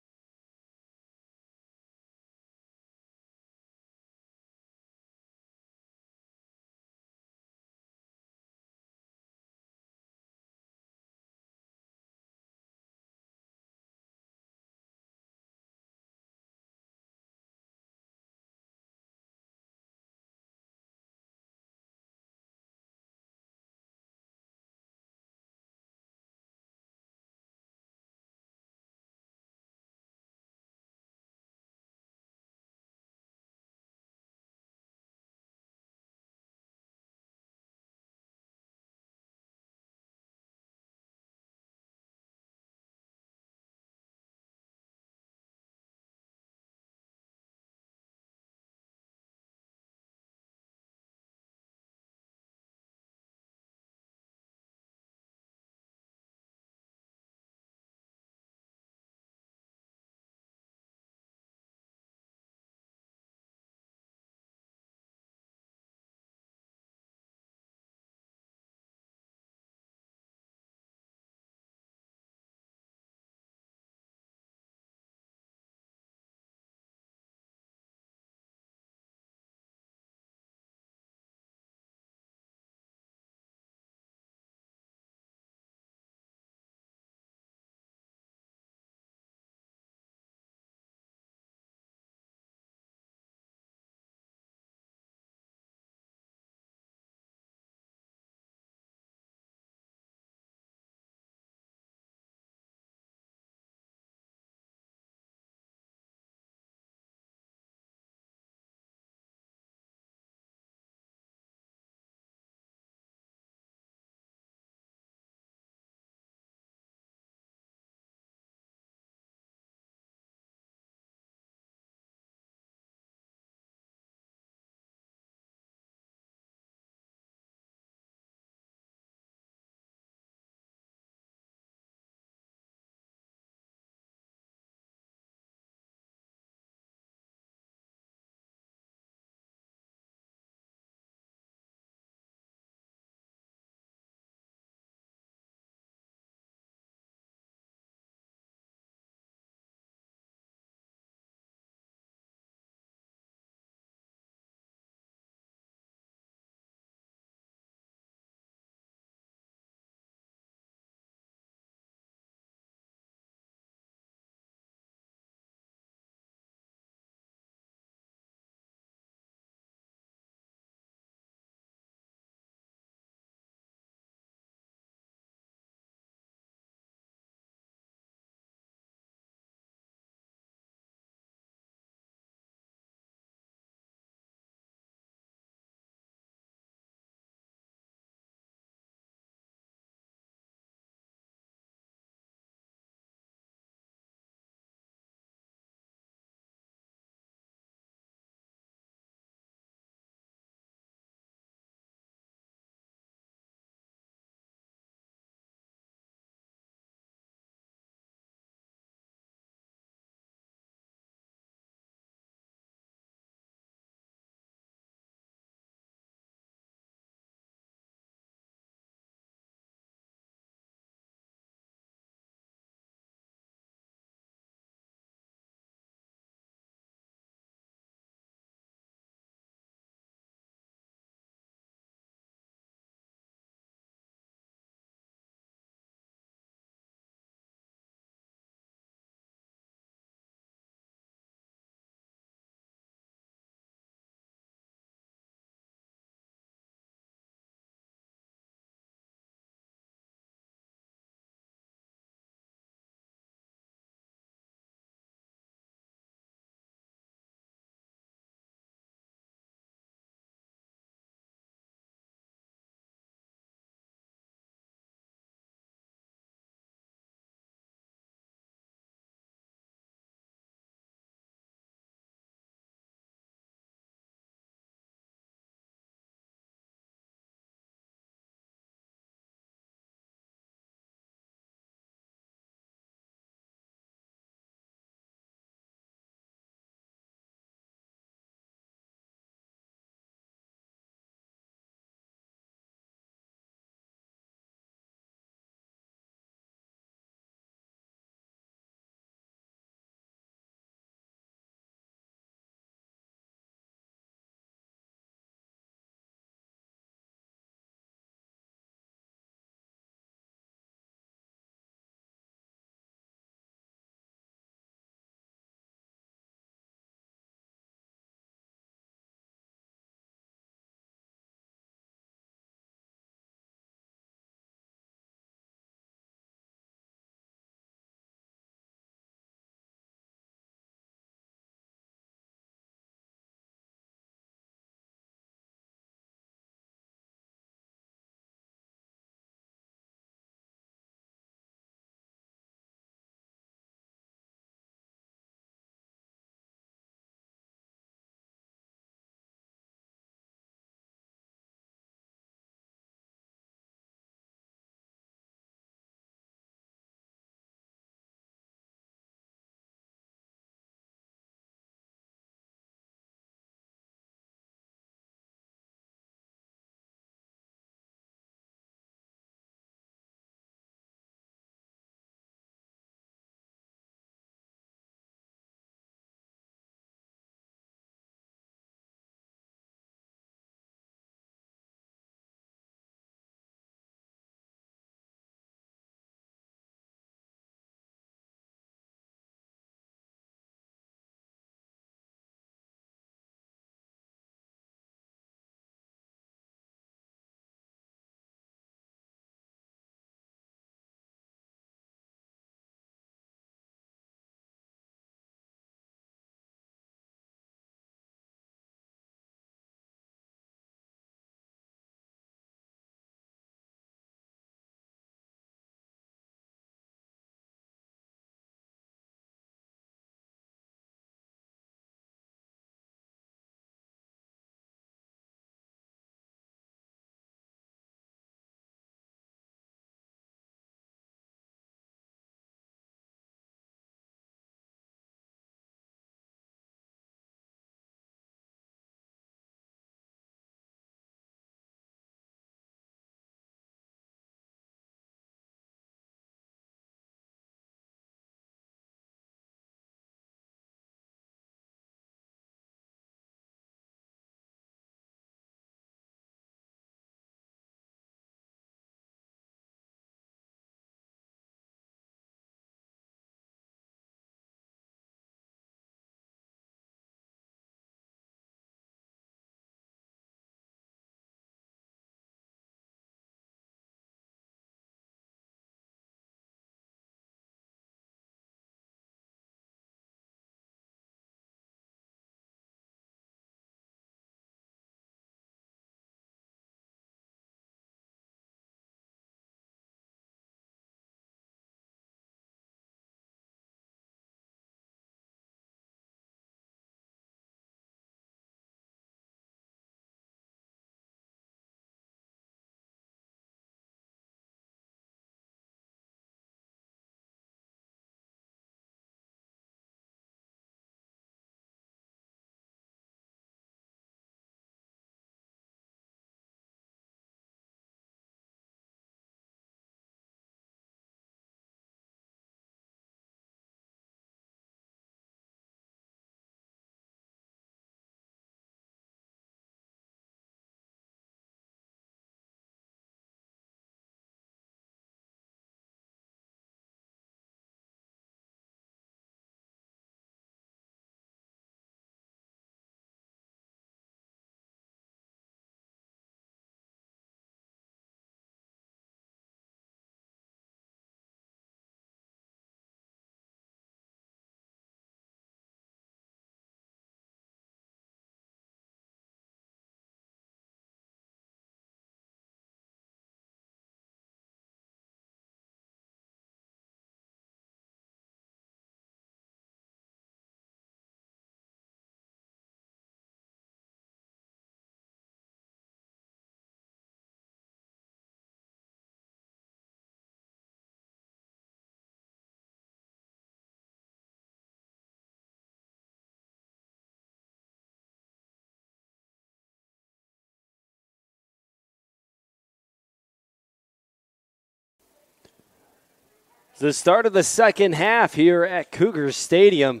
The start of the second half here at Cougars Stadium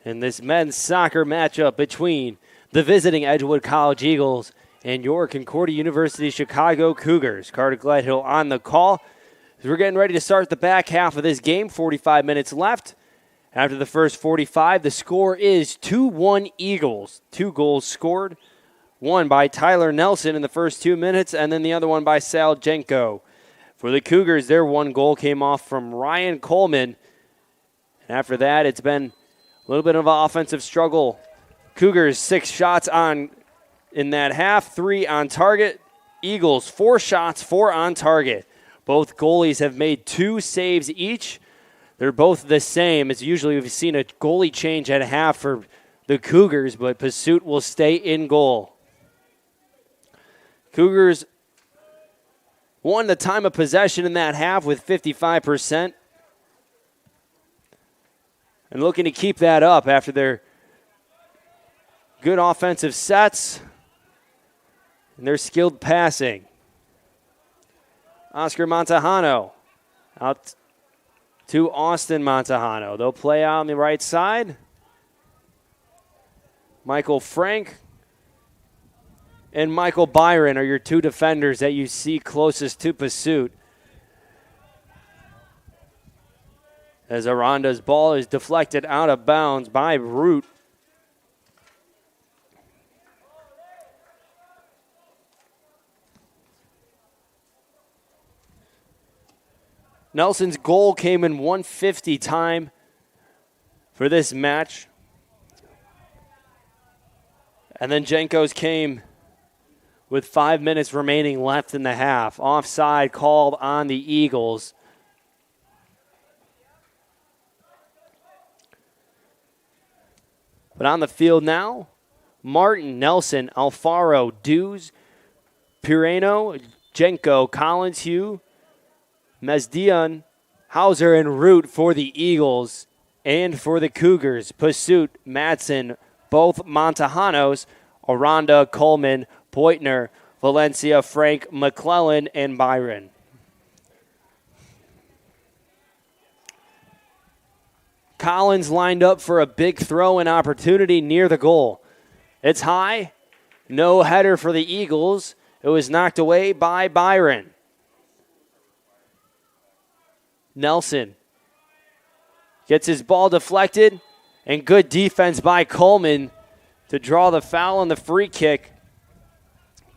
in this men's soccer matchup between the visiting Edgewood College Eagles and your Concordia University Chicago Cougars. Carter Gledhill on the call. As we're getting ready to start the back half of this game, 45 minutes left. After the first 45, the score is 2-1 Eagles. 2 goals scored, one by Tyler Nelson in the first 2 minutes, and then the other one by Sal Jenko. For the Cougars, their one goal came off from Ryan Coleman. And after that, it's been a little bit of an offensive struggle. Cougars 6 shots on in that half, 3 on target. Eagles 4 shots, 4 on target. Both goalies have made 2 saves each. They're both the same. As usually we've seen a goalie change at half for the Cougars, but Pursuit will stay in goal. Cougars won the time of possession in that half with 55%. And looking to keep that up after their good offensive sets and their skilled passing. Oscar Montejano out to Austin Montejano. They'll play out on the right side. Michael Frank and Michael Byron are your 2 defenders that you see closest to Pursuit. As Aranda's ball is deflected out of bounds by Root. Nelson's goal came in 1:50 time for this match. And then Jenko's came with 5 minutes remaining left in the half. Offside called on the Eagles. But on the field now, Martin, Nelson, Alfaro, Dews, Pireno, Jenko, Collins, Hugh, Mesdian, Hauser, and Root for the Eagles. And for the Cougars, Pursuit, Madsen, both Montejanos, Aranda, Coleman, Poitner, Valencia, Frank, McClellan, and Byron. Collins lined up for a big throw-in opportunity near the goal. It's high. No header for the Eagles. It was knocked away by Byron. Nelson gets his ball deflected, and good defense by Coleman to draw the foul on the free kick.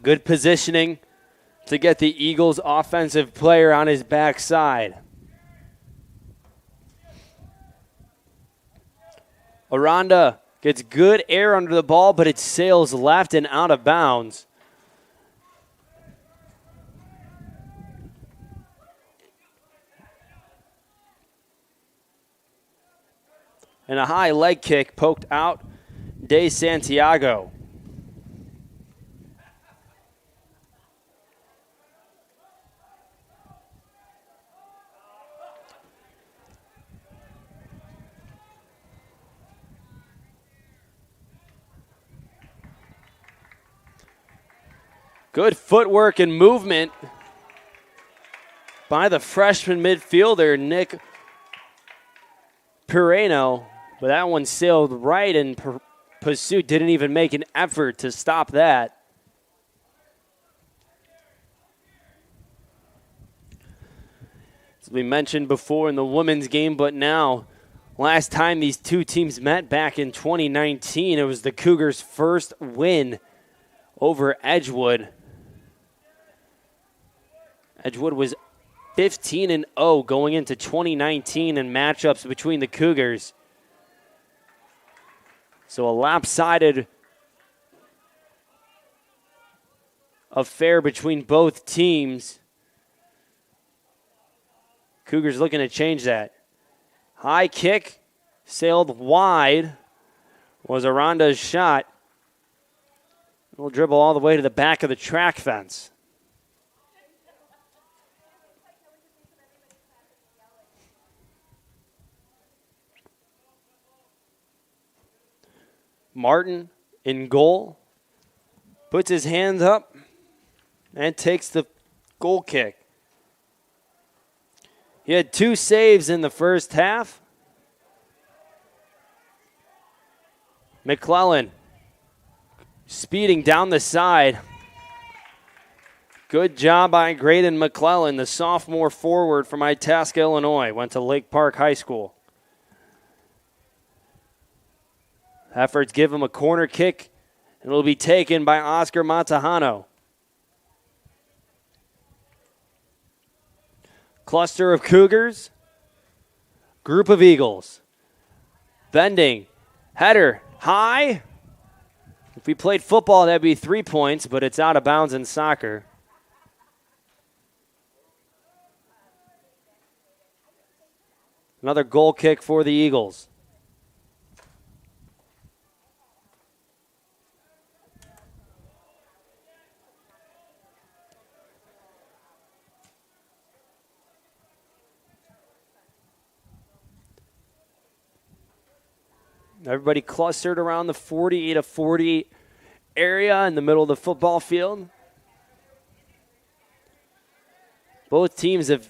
Good positioning to get the Eagles' offensive player on his backside. Aranda gets good air under the ball, but it sails left and out of bounds. And a high leg kick poked out De Santiago. Good footwork and movement by the freshman midfielder, Nick Pireno. But that one sailed right, and Pursuit didn't even make an effort to stop that. As we mentioned before in the women's game, but now, last time these two teams met back in 2019, it was the Cougars' first win over Edgewood. Edgewood was 15-0 going into 2019 in matchups between the Cougars. So a lopsided affair between both teams. Cougars looking to change that. High kick, sailed wide, was Aranda's shot. We'll dribble all the way to the back of the track fence. Martin in goal, puts his hands up and takes the goal kick. He had 2 saves in the first half. McClellan speeding down the side. Good job by Graydon McClellan, the sophomore forward from Itasca, Illinois. Went to Lake Park High School. Efforts give him a corner kick, and it'll be taken by Oscar Montejano. Cluster of Cougars. Group of Eagles. Bending. Header. High. If we played football, that'd be 3 points, but it's out of bounds in soccer. Another goal kick for the Eagles. Everybody clustered around the 40 area in the middle of the football field. Both teams have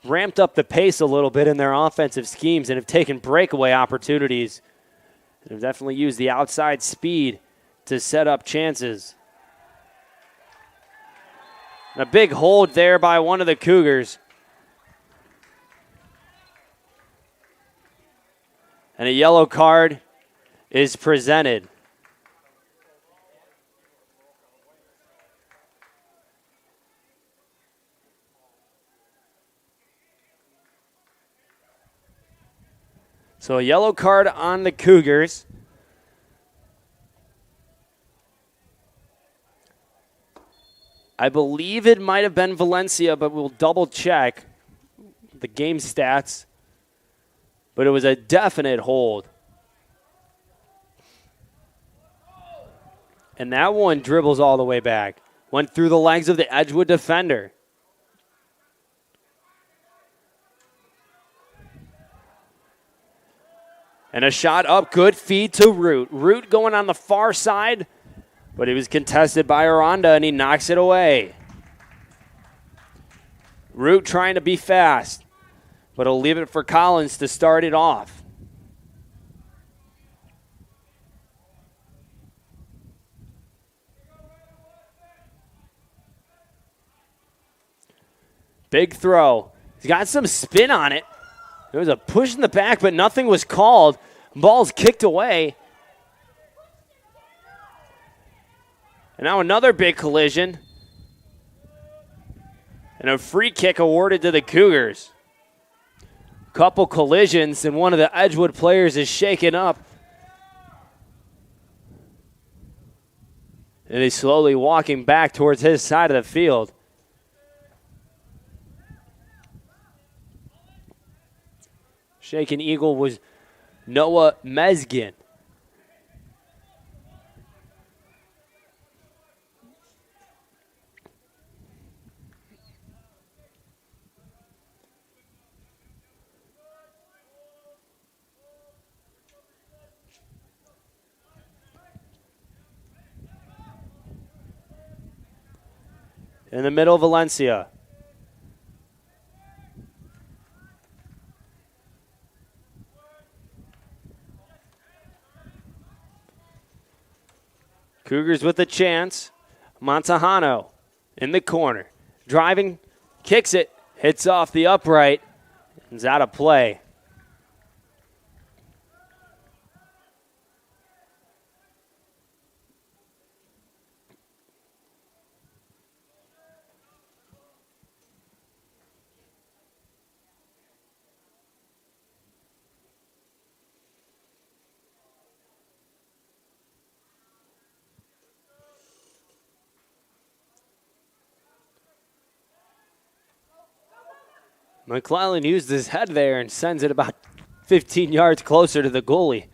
ramped up the pace a little bit in their offensive schemes and have taken breakaway opportunities. And have definitely used the outside speed to set up chances. And a big hold there by one of the Cougars. And a yellow card is presented. So a yellow card on the Cougars. I believe it might have been Valencia, but we'll double check the game stats. But it was a definite hold. And that one dribbles all the way back. Went through the legs of the Edgewood defender. And a shot up, good feed to Root. Root going on the far side, but it was contested by Aranda, and he knocks it away. Root trying to be fast, but he'll leave it for Collins to start it off. Big throw. He's got some spin on it. There was a push in the back, but nothing was called. Ball's kicked away. And now another big collision. And a free kick awarded to the Cougars. Couple collisions, and one of the Edgewood players is shaken up. And he's slowly walking back towards his side of the field. Shaken Eagle was Noah Mesgin. In the middle, Valencia. Cougars with a chance. Montejano in the corner. Driving, kicks it, hits off the upright, and is out of play. McClellan used his head there and sends it about 15 yards closer to the goalie.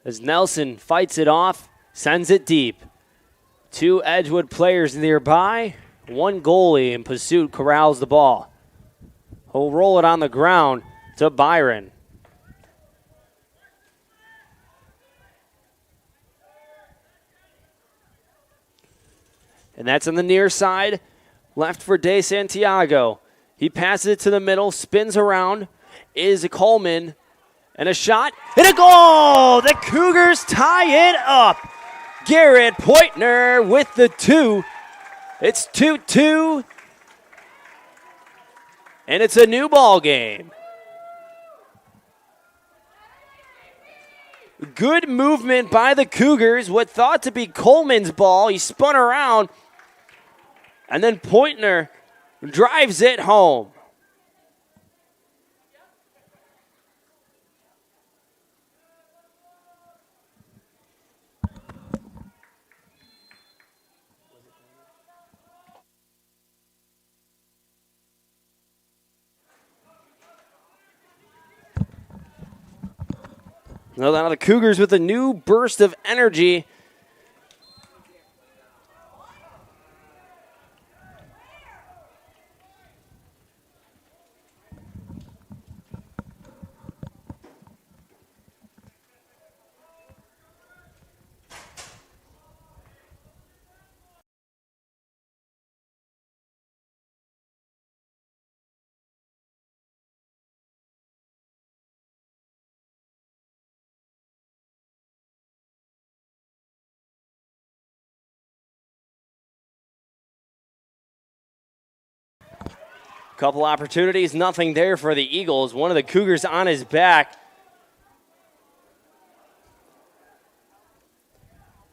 As Nelson fights it off, sends it deep. 2 Edgewood players nearby, 1 goalie in pursuit corrals the ball. He'll roll it on the ground to Byron. And that's on the near side. left for De Santiago. He passes it to the middle, spins around, is Coleman, and a shot, and a goal! The Cougars tie it up. Garrett Poitner with the 2. It's 2-2, and it's a new ball game. Good movement by the Cougars. What thought to be Coleman's ball. He spun around, and then Poitner drives it home. Well, now the Cougars with a new burst of energy. Couple opportunities, nothing there for the Eagles. One of the Cougars on his back.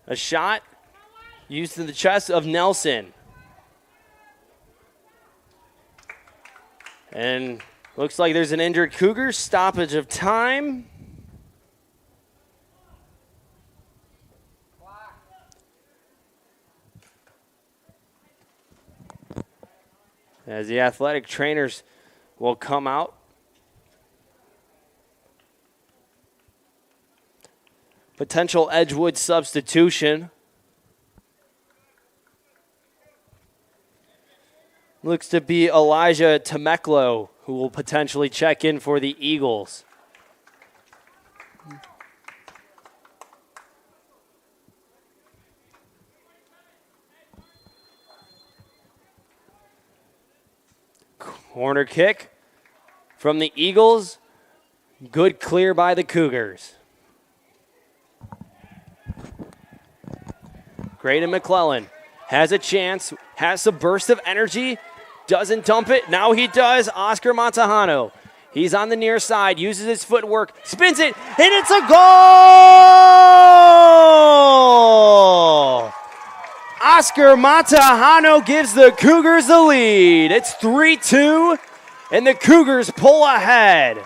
A shot used to the chest of Nelson. And looks like there's an injured Cougar. Stoppage of time. As the athletic trainers will come out. Potential Edgewood substitution. Looks to be Elijah Temeklo, who will potentially check in for the Eagles. Corner kick from the Eagles. Good clear by the Cougars. Graydon McClellan has a chance, has a burst of energy, doesn't dump it. Now he does. Oscar Montejano. He's on the near side, uses his footwork, spins it, and it's a goal! Oscar Montejano gives the Cougars the lead. It's 3-2, and the Cougars pull ahead.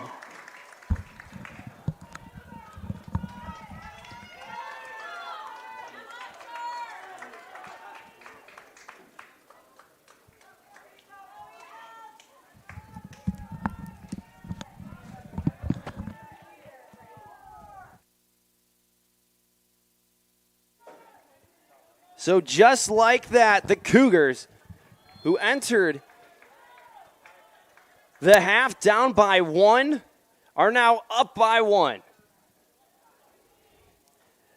So just like that, the Cougars, who entered the half down by 1, are now up by 1.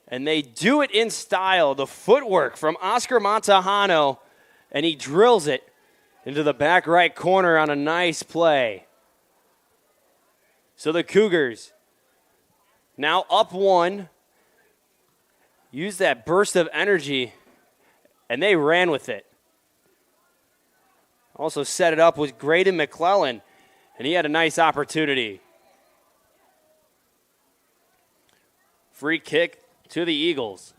And they do it in style. The footwork from Oscar Montejano, and he drills it into the back right corner on a nice play. So the Cougars now up 1, use that burst of energy, and they ran with it. Also set it up with Graydon McClellan, and he had a nice opportunity. Free kick to the Eagles.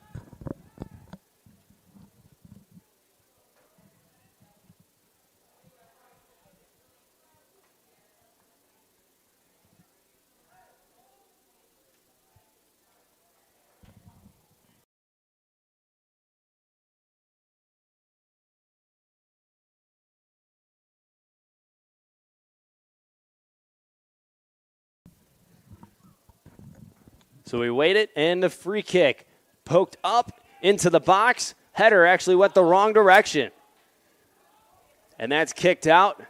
So we wait it, and the free kick poked up into the box. Header actually went the wrong direction. And that's kicked out.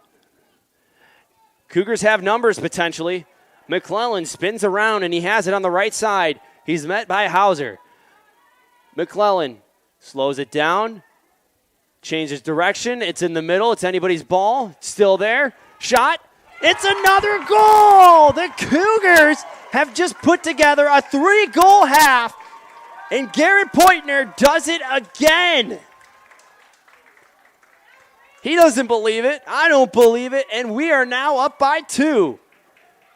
Cougars have numbers potentially. McClellan spins around, and he has it on the right side. He's met by Hauser. McClellan slows it down, Changes direction. It's in the middle. It's anybody's ball. Still there. Shot. It's another goal. The Cougars have just put together a 3-goal half, and Garrett Poitner does it again. He doesn't believe it. I don't believe it, and we are now up by 2.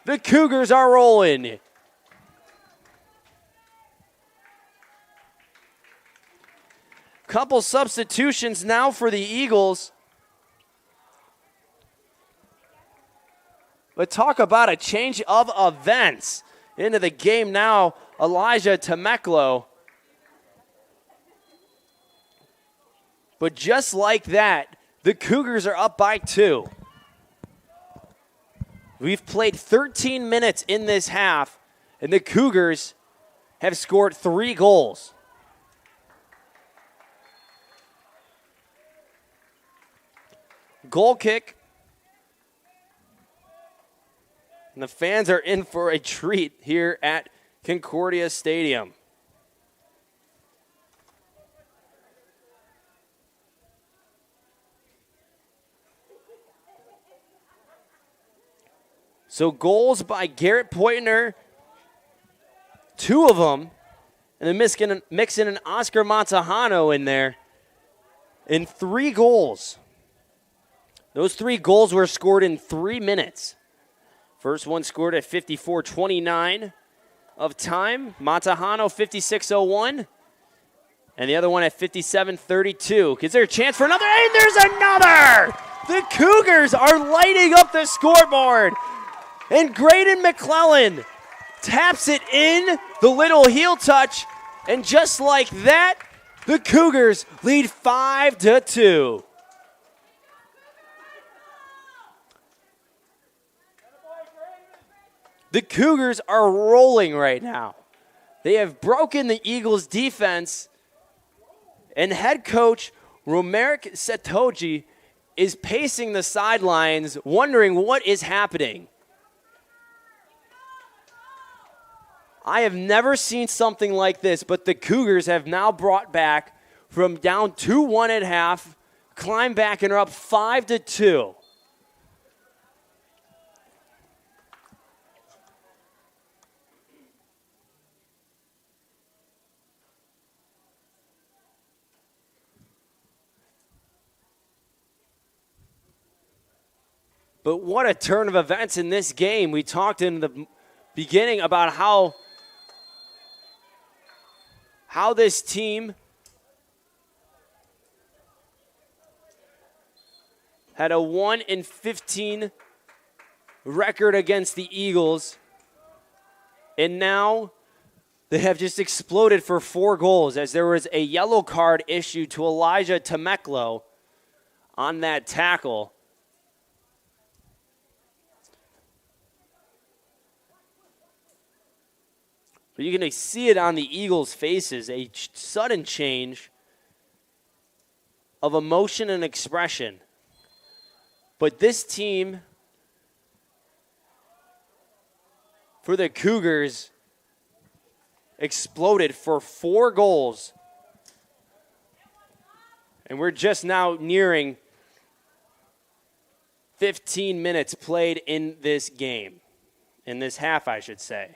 The Cougars are rolling. Couple substitutions now for the Eagles. But talk about a change of events. Into the game now, Elijah Temeclo. But just like that, the Cougars are up by 2. We've played 13 minutes in this half, and the Cougars have scored 3 goals. Goal kick. And the fans are in for a treat here at Concordia Stadium. So goals by Garrett Poitner, 2 of them, and then mixing an Oscar Montejano in there, and 3 goals. Those 3 goals were scored in 3 minutes. First one scored at 54:29 of time. Montejano 56:01. And the other one at 57:32. Is there a chance for another? And there's another! The Cougars are lighting up the scoreboard. And Graydon McClellan taps it in, the little heel touch. And just like that, the Cougars lead 5-2. The Cougars are rolling right now. They have broken the Eagles' defense, and head coach Romeric Setoji is pacing the sidelines, wondering what is happening. I have never seen something like this, but the Cougars have now brought back from down 2-1 at half, climbed back and are up 5-2. But what a turn of events in this game. We talked in the beginning about how this team had a 1-15 record against the Eagles. And now they have just exploded for 4 goals as there was a yellow card issued to Elijah Temeclo on that tackle. But you can see it on the Eagles' faces, a sudden change of emotion and expression. But this team, for the Cougars, exploded for 4 goals. And we're just now nearing 15 minutes played in this game, in this half, I should say.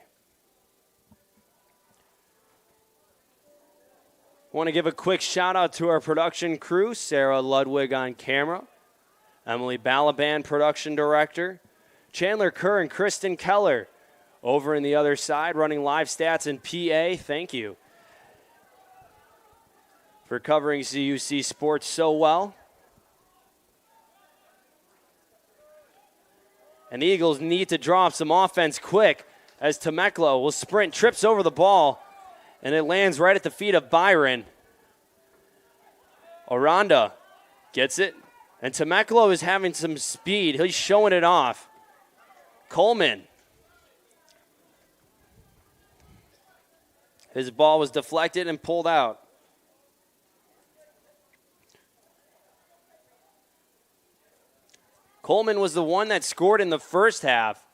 I want to give a quick shout out to our production crew, Sarah Ludwig on camera, Emily Balaban, production director, Chandler Kerr and Kristen Keller over in the other side running live stats and PA. Thank you for covering CUC sports so well. And the Eagles need to draw up some offense quick as Temeclo will sprint, trips over the ball, and it lands right at the feet of Byron. Aranda gets it, and Temeclo is having some speed. He's showing it off. Coleman. His ball was deflected and pulled out. Coleman was the one that scored in the first half.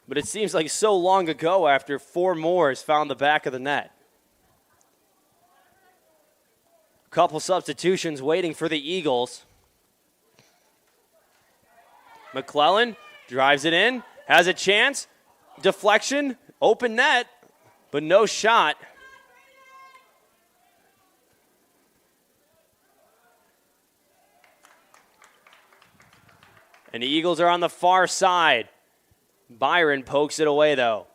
But it seems like so long ago after 4 more has found the back of the net. Couple substitutions waiting for the Eagles. McClellan drives it in, has a chance, deflection, open net, but no shot. And the Eagles are on the far side. Byron pokes it away, though.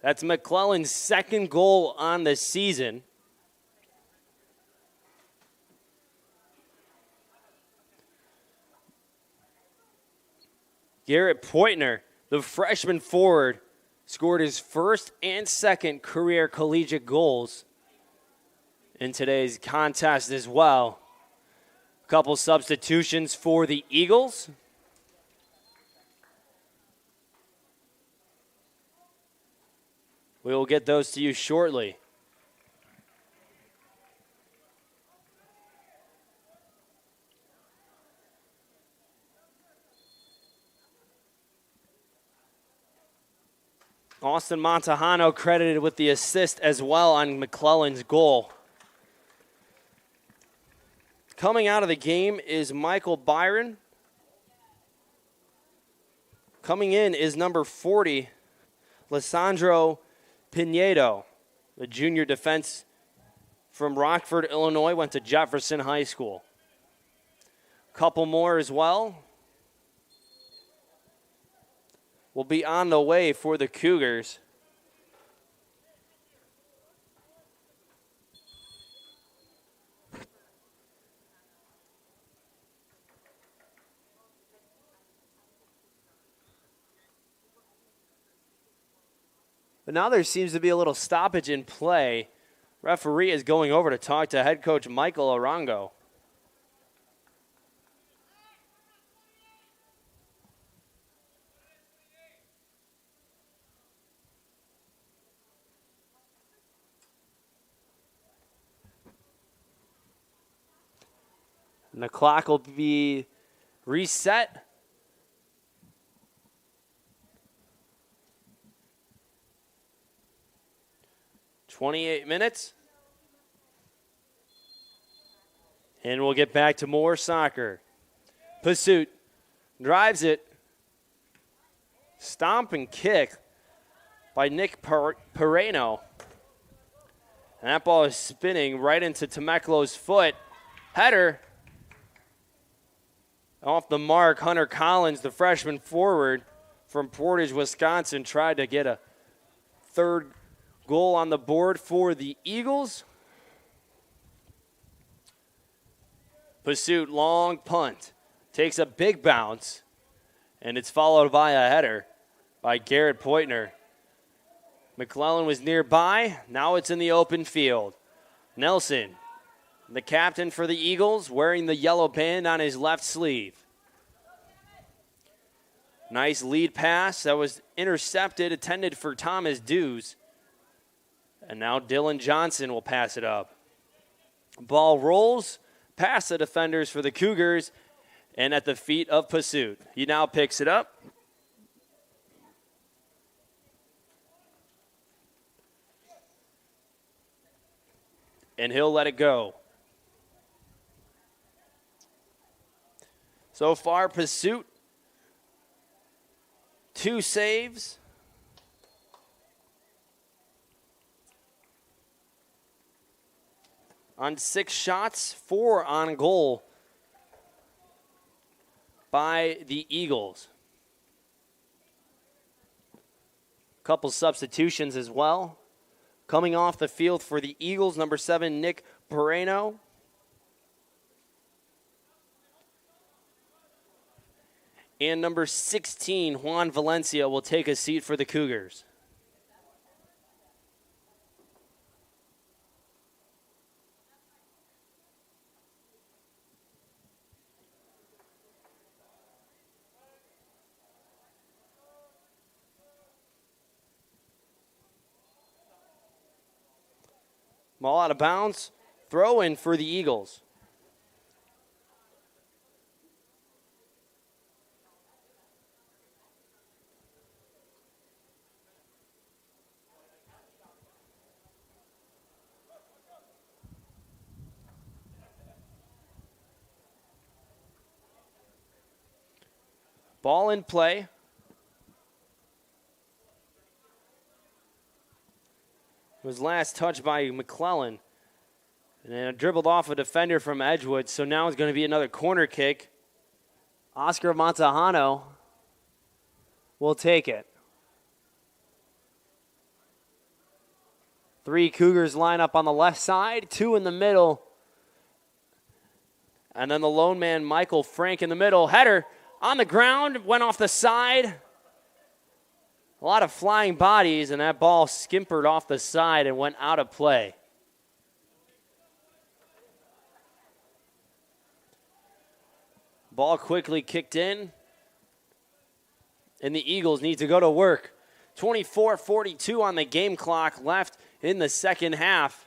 That's McClellan's second goal on the season. Garrett Poitner, the freshman forward, scored his first and second career collegiate goals in today's contest as well. A couple substitutions for the Eagles. We will get those to you shortly. Austin Montejano credited with the assist as well on McClellan's goal. Coming out of the game is Michael Byron. Coming in is number 40, Lissandro Pinedo, the junior defense from Rockford, Illinois, went to Jefferson High School. Couple more as well will be on the way for the Cougars. But now there seems to be a little stoppage in play. Referee is going over to talk to head coach Michael Arango. And the clock will be reset. .28 minutes. And we'll get back to more soccer. Pursuit drives it. Stomp and kick by Nick Pereno. And that ball is spinning right into Temeclo's foot. Header. Off the mark, Hunter Collins, the freshman forward from Portage, Wisconsin, tried to get a third goal on the board for the Eagles. Pursuit, long punt. Takes a big bounce, and it's followed by a header by Garrett Poitner. McClellan was nearby. Now it's in the open field. Nelson, the captain for the Eagles, wearing the yellow band on his left sleeve. Nice lead pass that was intercepted, intended for Thomas Dews. And now Dylan Johnson will pass it up. Ball rolls past the defenders for the Cougars and at the feet of Pursuit. He now picks it up. And he'll let it go. So far, Pursuit, 2 saves. On 6 shots, 4 on goal by the Eagles. Couple substitutions as well. Coming off the field for the Eagles, number 7, Nick Pereno. And number 16, Juan Valencia, will take a seat for the Cougars. Ball out of bounds. Throw in for the Eagles. Ball in play. Was last touched by McClellan. And then dribbled off a defender from Edgewood, so now it's going to be another corner kick. Oscar Montejano will take it. 3 Cougars line up on the left side, 2 in the middle. And then the lone man, Michael Frank, in the middle. Header on the ground, went off the side. A lot of flying bodies, and that ball skimpered off the side and went out of play. Ball quickly kicked in, and the Eagles need to go to work. 24:42 on the game clock left in the second half.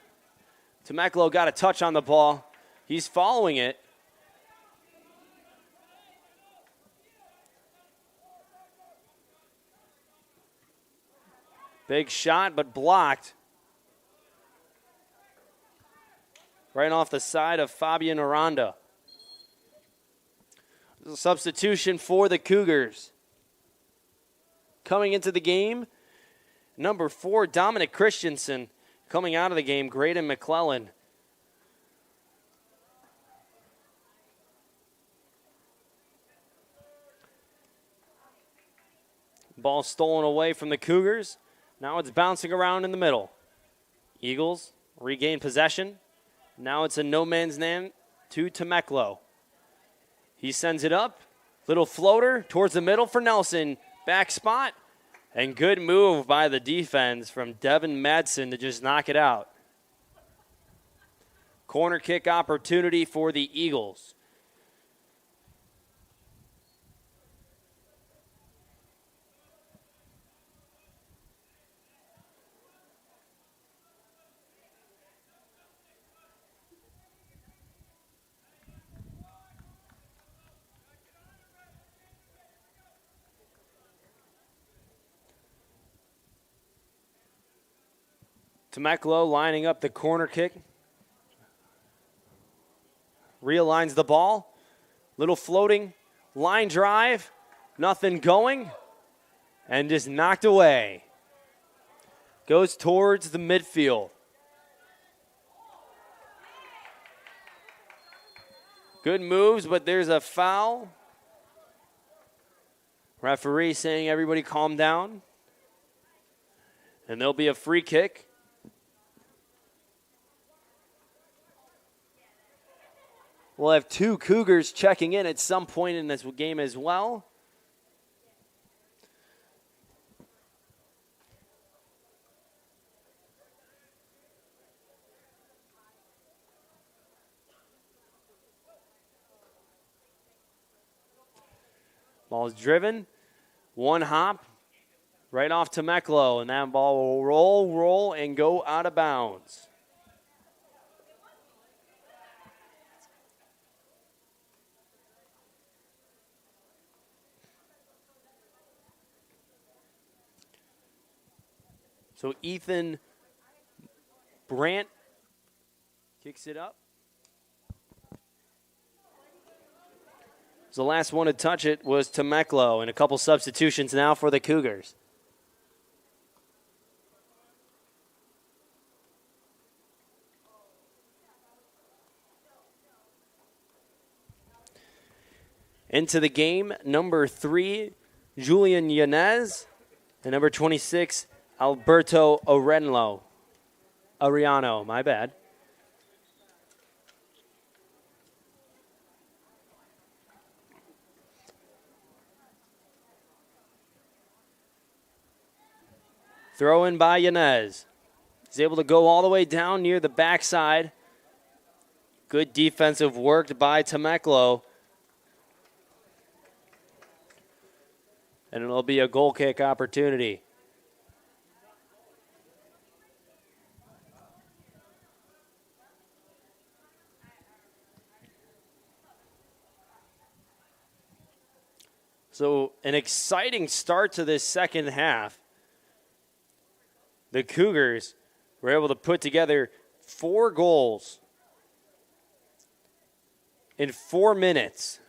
Temeclo got a touch on the ball. He's following it. Big shot, but blocked. Right off the side of Fabian Aranda. Substitution for the Cougars. Coming into the game, number 4, Dominic Christensen. Coming out of the game, Graydon McClellan. Ball stolen away from the Cougars. Now it's bouncing around in the middle. Eagles regain possession. Now it's a no man's land to Temeclo. He sends it up. Little floater towards the middle for Nelson. Back spot. And good move by the defense from Devin Madsen to just knock it out. Corner kick opportunity for the Eagles. Temeclo lining up the corner kick. Realigns the ball. Little floating line drive. Nothing going. And just knocked away. Goes towards the midfield. Good moves, but there's a foul. Referee saying everybody calm down. And there'll be a free kick. We'll have 2 Cougars checking in at some point in this game as well. Ball is driven. 1 hop right off Temeclo, and that ball will roll, and go out of bounds. So Ethan Brandt kicks it up. So the last one to touch it was Temeclo, and a couple substitutions now for the Cougars. Into the game, number 3, Julian Yanez, and number 26, Alberto Ariano, my bad. Throw in by Yanez. He's able to go all the way down near the backside. Good defensive work by Temeclo. And it'll be a goal kick opportunity. So an exciting start to this second half. The Cougars were able to put together 4 goals in 4 minutes.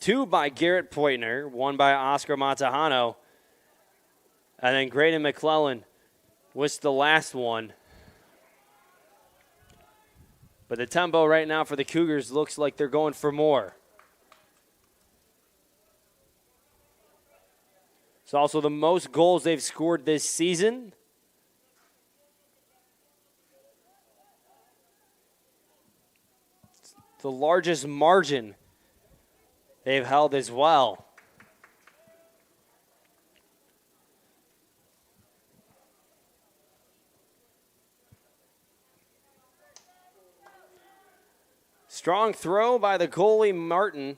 2 by Garrett Poitner, 1 by Oscar Montejano, and then Graydon McClellan was the last one. But the tempo right now for the Cougars looks like they're going for more. It's also the most goals they've scored this season. It's the largest margin they've held as well. Strong throw by the goalie, Martin.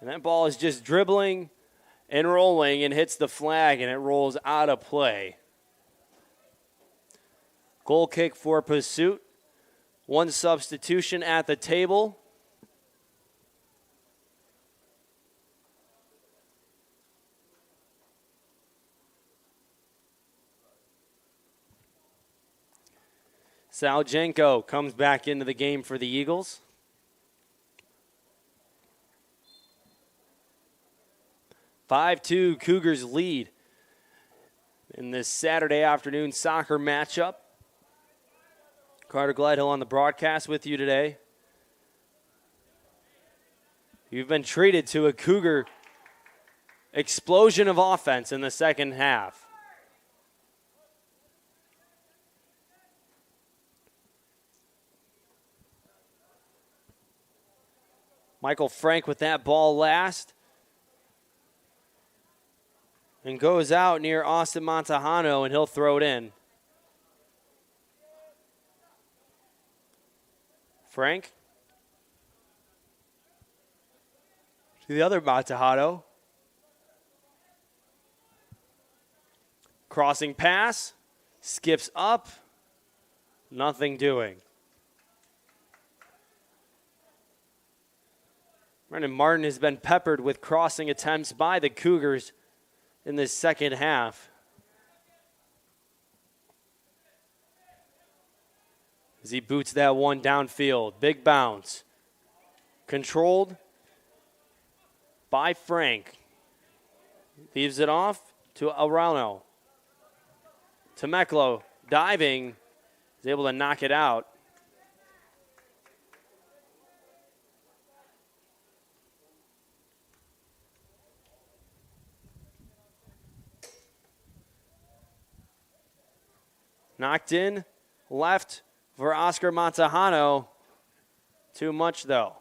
And that ball is just dribbling and rolling and hits the flag, and it rolls out of play. Goal kick for Pursuit. 1 substitution at the table. Saljenko comes back into the game for the Eagles. (5-2) Cougars lead in this Saturday afternoon soccer matchup. Carter Gledhill on the broadcast with you today. You've been treated to a Cougar explosion of offense in the second half. Michael Frank with that ball last. And goes out near Austin Montejano, and he'll throw it in. Frank. To the other Montejano. Crossing pass. Skips up. Nothing doing. Brendan Martin has been peppered with crossing attempts by the Cougars in this second half. As he boots that one downfield. Big bounce. Controlled by Frank. Leaves it off to Arano. Temeclo diving. Is able to knock it out. Knocked in, left for Oscar Montejano. Too much, though.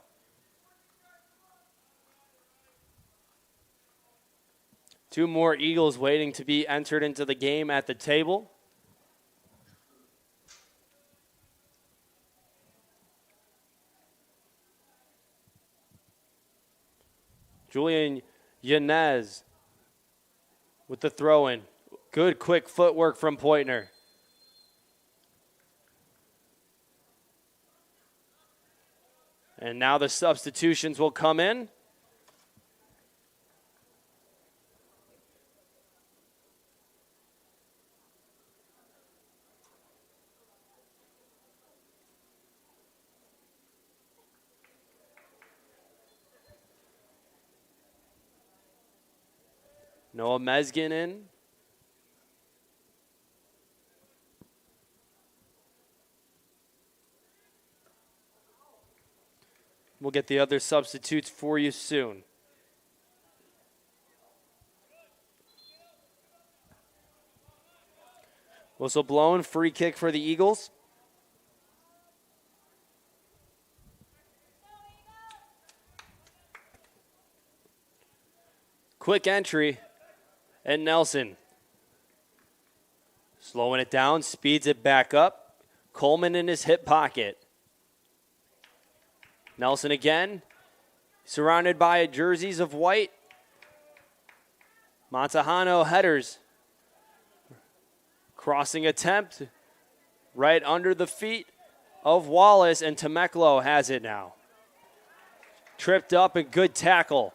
Two more Eagles waiting to be entered into the game at the table. Julian Yanez with the throw-in. Good quick footwork from Poitner. And now the substitutions will come in. Noah Mesgen in. We'll get the other substitutes for you soon. Whistle blown, free kick for the Eagles. Quick entry, and Nelson. Slowing it down, speeds it back up. Coleman in his hip pocket. Nelson again, surrounded by jerseys of white. Montejano headers. Crossing attempt right under the feet of Wallace, and Temeclo has it now. Tripped up and good tackle.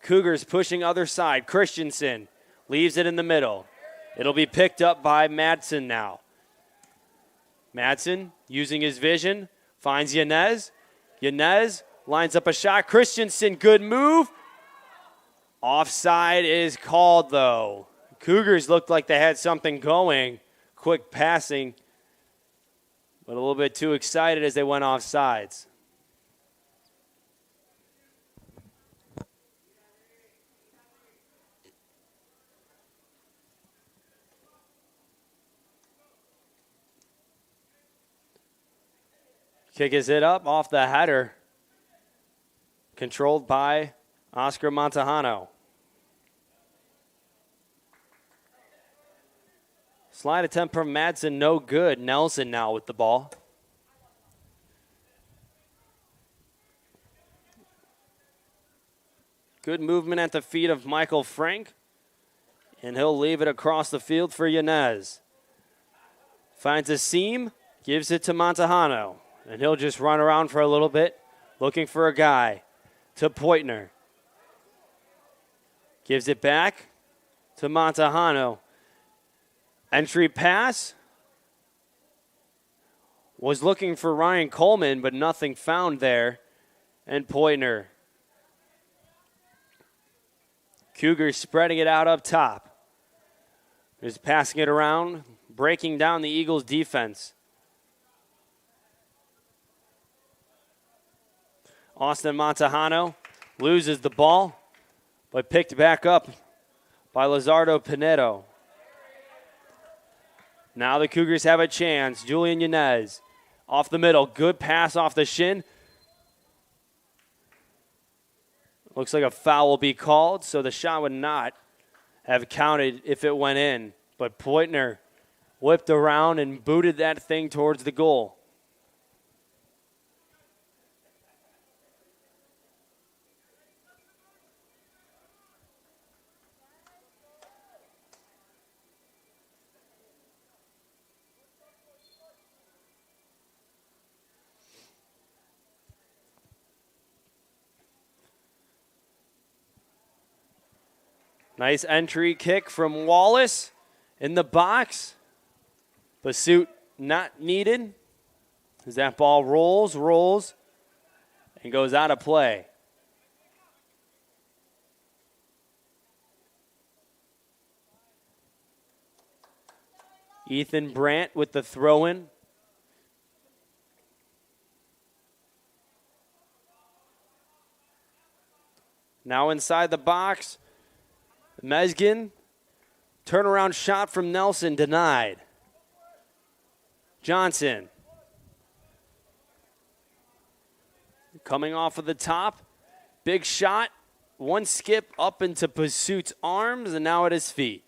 Cougars pushing other side. Christensen leaves it in the middle. It'll be picked up by Madsen now. Madsen using his vision, finds Yanez. Yanez lines up a shot. Christensen, good move. Offside is called, though. Cougars looked like they had something going. Quick passing, but a little bit too excited as they went off sides. Kick is hit up off the header. Controlled by Oscar Montejano. Slide attempt from Madsen, no good. Nelson now with the ball. Good movement at the feet of Michael Frank. And he'll leave it across the field for Yanez. Finds a seam, gives it to Montejano. And he'll just run around for a little bit, looking for a guy. To Poitner. Gives it back to Montejano. Entry pass. Was looking for Ryan Coleman, but nothing found there. And Poitner. Cougars spreading it out up top. Just passing it around, breaking down the Eagles' defense. Austin Montejano loses the ball, but picked back up by Lizardo Pinedo. Now the Cougars have a chance. Julian Yanez off the middle. Good pass off the shin. Looks like a foul will be called, so the shot would not have counted if it went in. But Poitner whipped around and booted that thing towards the goal. Nice entry kick from Wallace in the box. Pursuit not needed as that ball rolls, and goes out of play. Ethan Brandt with the throw-in. Now inside the box. Mesgin, turnaround shot from Nelson denied. Johnson. Coming off of the top. Big shot. One skip up into Pursuit's arms and now at his feet.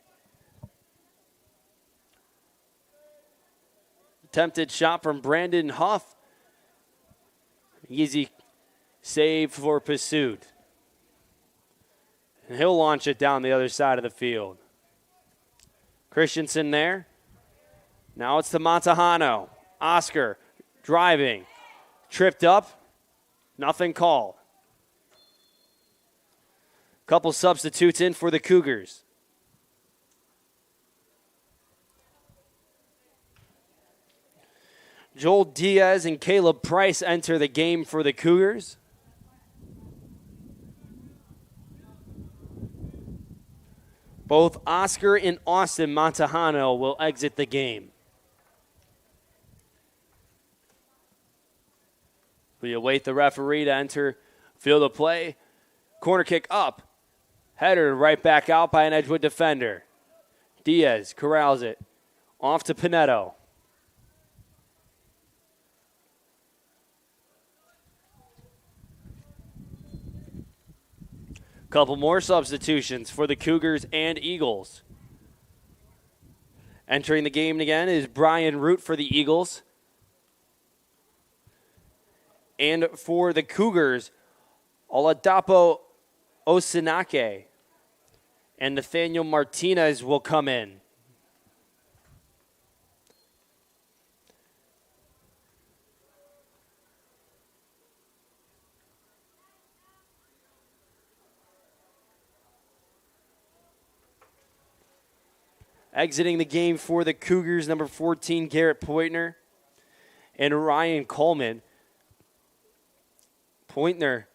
Attempted shot from Brandon Huff. Easy save for Pursuit. And he'll launch it down the other side of the field. Christensen there. Now it's to Montejano. Oscar driving. Tripped up. Nothing called. Couple substitutes in for the Cougars. Joel Diaz and Caleb Price enter the game for the Cougars. Both Oscar and Austin Montejano will exit the game. We await the referee to enter field of play. Corner kick up. Header right back out by an Edgewood defender. Diaz corrals it. Off to Pinedo. Couple more substitutions for the Cougars and Eagles. Entering the game again is Brian Root for the Eagles. And for the Cougars, Oladapo Osinake and Nathaniel Martinez will come in. Exiting the game for the Cougars, number 14, Garrett Poitner. and Ryan Coleman. Pointner,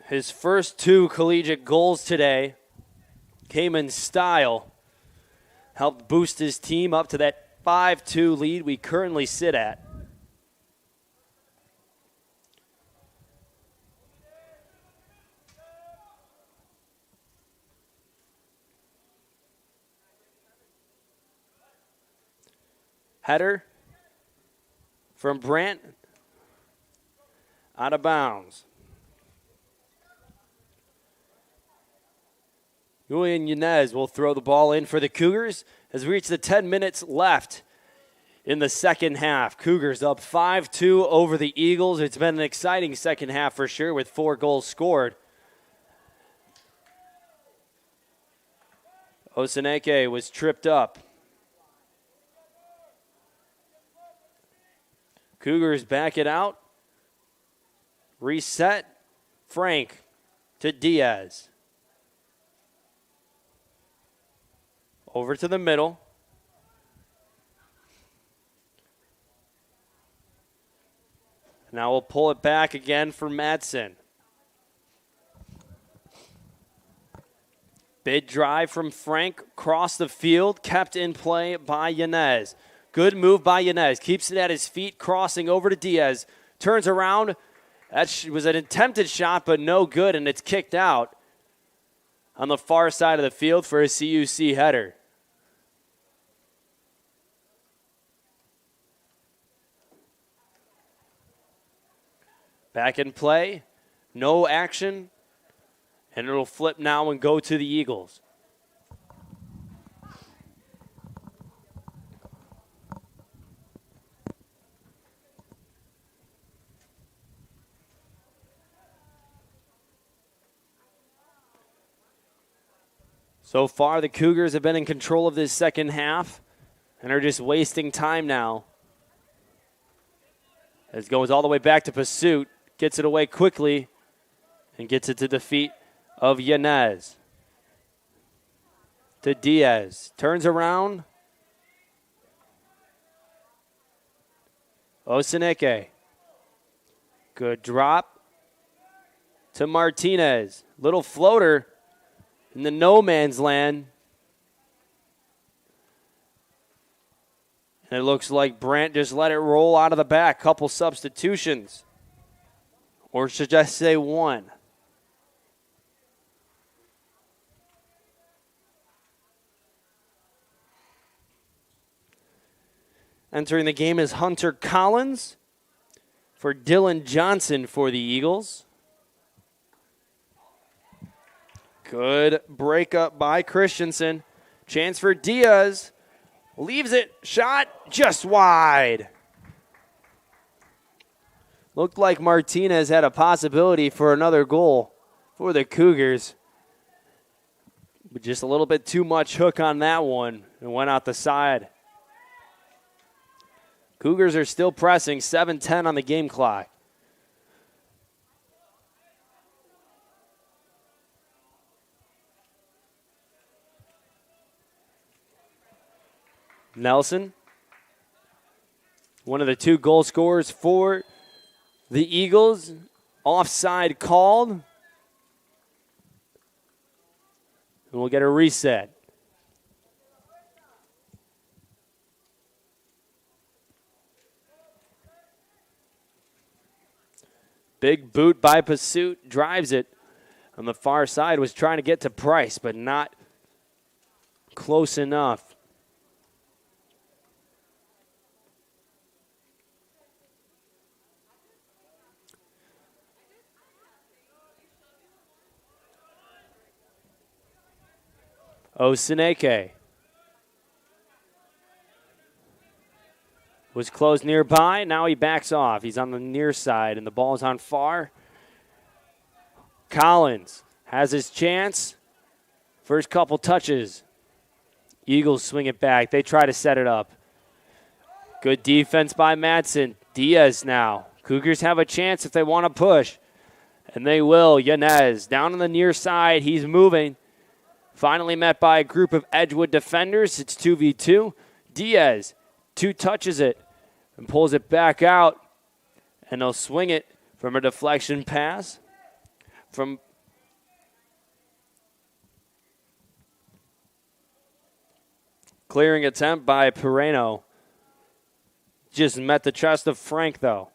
his first 2 collegiate goals today came in style. Helped boost his team up to that 5-2 lead we currently sit at. Header from Brandt, out of bounds. Julian Yanez will throw the ball in for the Cougars as we reach the 10 minutes left in the second half. Cougars up 5-2 over the Eagles. It's been an exciting second half for sure with 4 goals scored. Oseneke was tripped up. Cougars back it out. Reset. Frank to Diaz. Over to the middle. Now we'll pull it back again for Madsen. Big drive from Frank, across the field, kept in play by Yanez. Good move by Yanez. Keeps it at his feet, crossing over to Diaz. Turns around. That was an attempted shot, but no good, and it's kicked out on the far side of the field for a CUC header. Back in play. No action. And it'll flip now and go to the Eagles. So far, the Cougars have been in control of this second half and are just wasting time now. It goes all the way back to Pursuit, gets it away quickly, and gets it to the feet of Yanez. To Diaz. Turns around. Oseneke. Good drop to Martinez. Little floater in the no man's land. And it looks like Brandt just let it roll out of the back. Couple substitutions. Or should I say one? Entering the game is Hunter Collins for Dylan Johnson for the Eagles. Good breakup by Christensen. Chance for Diaz. Leaves it. Shot just wide. Looked like Martinez had a possibility for another goal for the Cougars. But just a little bit too much hook on that one and went out the side. Cougars are still pressing, 7:10 on the game clock. Nelson, one of the 2 goal scorers for the Eagles. Offside called. And we'll get a reset. Big boot by Pursuit, drives it on the far side, was trying to get to Price, but not close enough. Oseneke was close nearby. Now he backs off. He's on the near side, and the ball's on far. Collins has his chance. First couple touches. Eagles swing it back. They try to set it up. Good defense by Madsen. Diaz now. Cougars have a chance if they want to push, and they will. Yanez down on the near side. He's moving. Finally met by a group of Edgewood defenders. It's 2v2. Diaz, 2 touches it. and pulls it back out, and they'll swing it from a deflection pass from clearing attempt by Pereno. Just met the chest of Frank, though.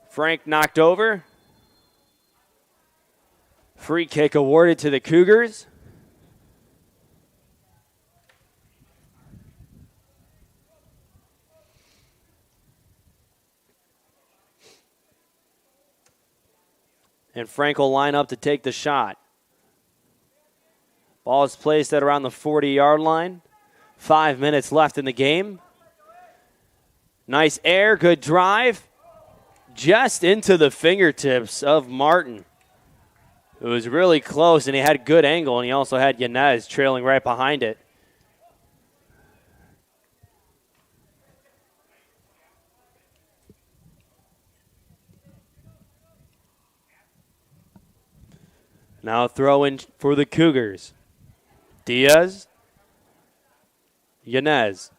Frank knocked over. Free kick awarded to the Cougars. And Frank will line up to take the shot. Ball is placed at around the 40-yard line. 5 minutes left in the game. Nice air, good drive. Just into the fingertips of Martin. It was really close, and he had good angle, and he also had Yanez trailing right behind it. Now throw in for the Cougars. Diaz. Yanez.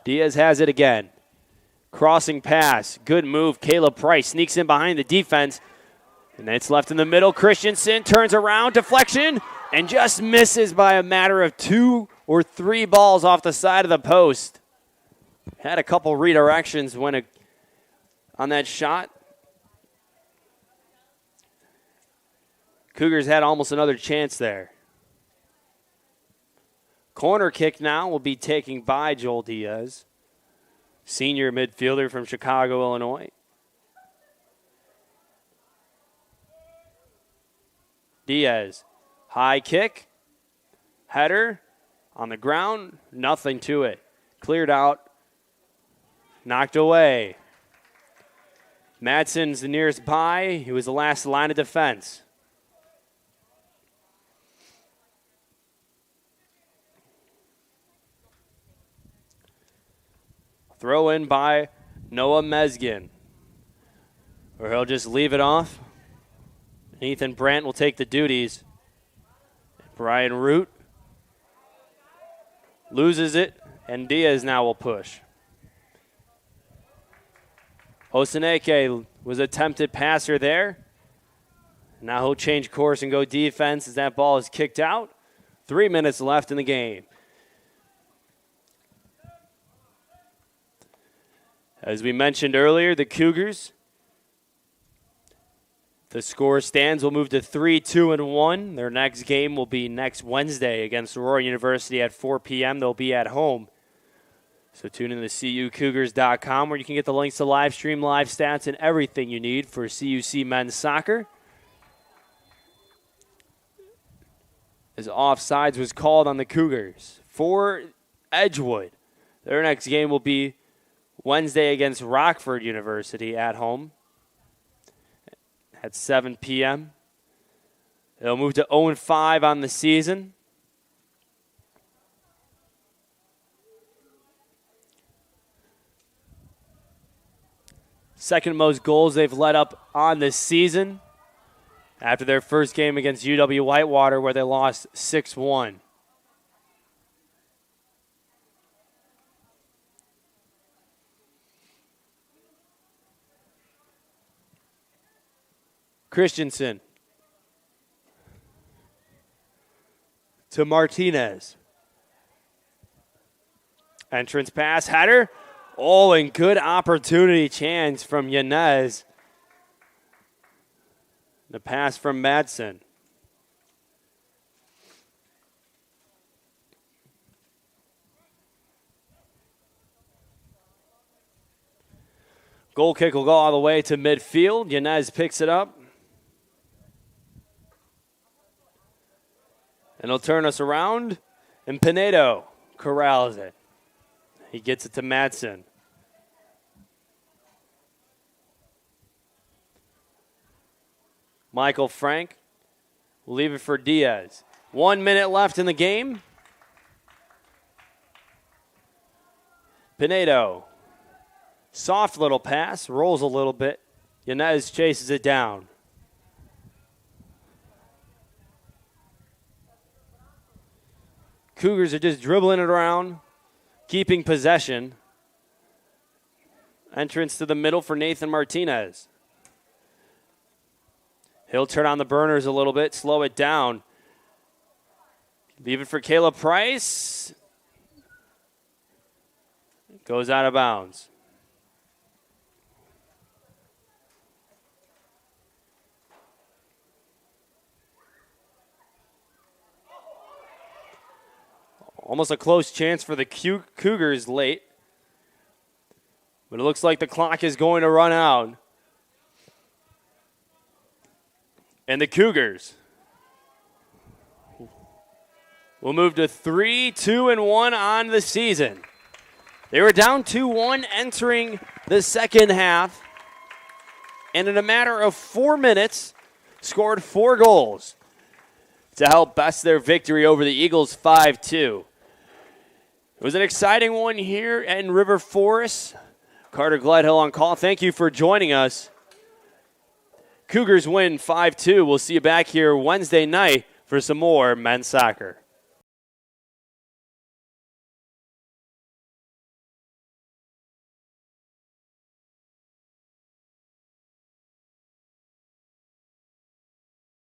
Diaz has it again. Crossing pass. Good move. Caleb Price sneaks in behind the defense. And it's left in the middle. Christensen turns around. Deflection. And just misses by a matter of 2 or 3 balls off the side of the post. Had a couple redirections on that shot. Cougars had almost another chance there. Corner kick now will be taken by Joel Diaz, senior midfielder from Chicago, Illinois. Diaz, high kick, header, on the ground, nothing to it. Cleared out, knocked away. Madsen's the nearest by. He was the last line of defense. Throw in by Noah Mesgin. Or he'll just leave it off. Ethan Brandt will take the duties. Brian Root loses it, and Diaz now will push. Oseneke was a tempted passer there. Now he'll change course and go defense as that ball is kicked out. 3 minutes left in the game. As we mentioned earlier, the Cougars, the score stands will move to 3-2-1. Their next game will be next Wednesday against Aurora University at 4 p.m. They'll be at home. So tune in to CUCougars.com where you can get the links to live stream, live stats, and everything you need for CUC men's soccer. As offsides was called on the Cougars for Edgewood. Their next game will be Wednesday against Rockford University at home at 7 p.m. They'll move to 0-5 on the season. Second most goals they've let up on this season after their first game against UW-Whitewater where they lost 6-1. Christensen to Martinez. Entrance pass, header. Oh, and good opportunity chance from Yanez. The pass from Madsen. Goal kick will go all the way to midfield. Yanez picks it up. And he'll turn us around, and Pinedo corrals it. He gets it to Madsen. Michael Frank will leave it for Diaz. 1 minute left in the game. Pinedo, soft little pass, rolls a little bit. Yanez chases it down. Cougars are just dribbling it around. keeping possession. Entrance to the middle for Nathan Martinez. He'll turn on the burners a little bit, slow it down. Leave it for Caleb Price. Goes out of bounds. Almost a close chance for the Cougars late. But it looks like the clock is going to run out. And the Cougars will move to 3-2-1 on the season. They were down 2-1 entering the second half. And in a matter of 4 minutes, scored 4 goals to help best their victory over the Eagles 5-2. It was an exciting one here in River Forest. Carter Gledhill on call. Thank you for joining us. Cougars win 5-2. We'll see you back here Wednesday night for some more men's soccer.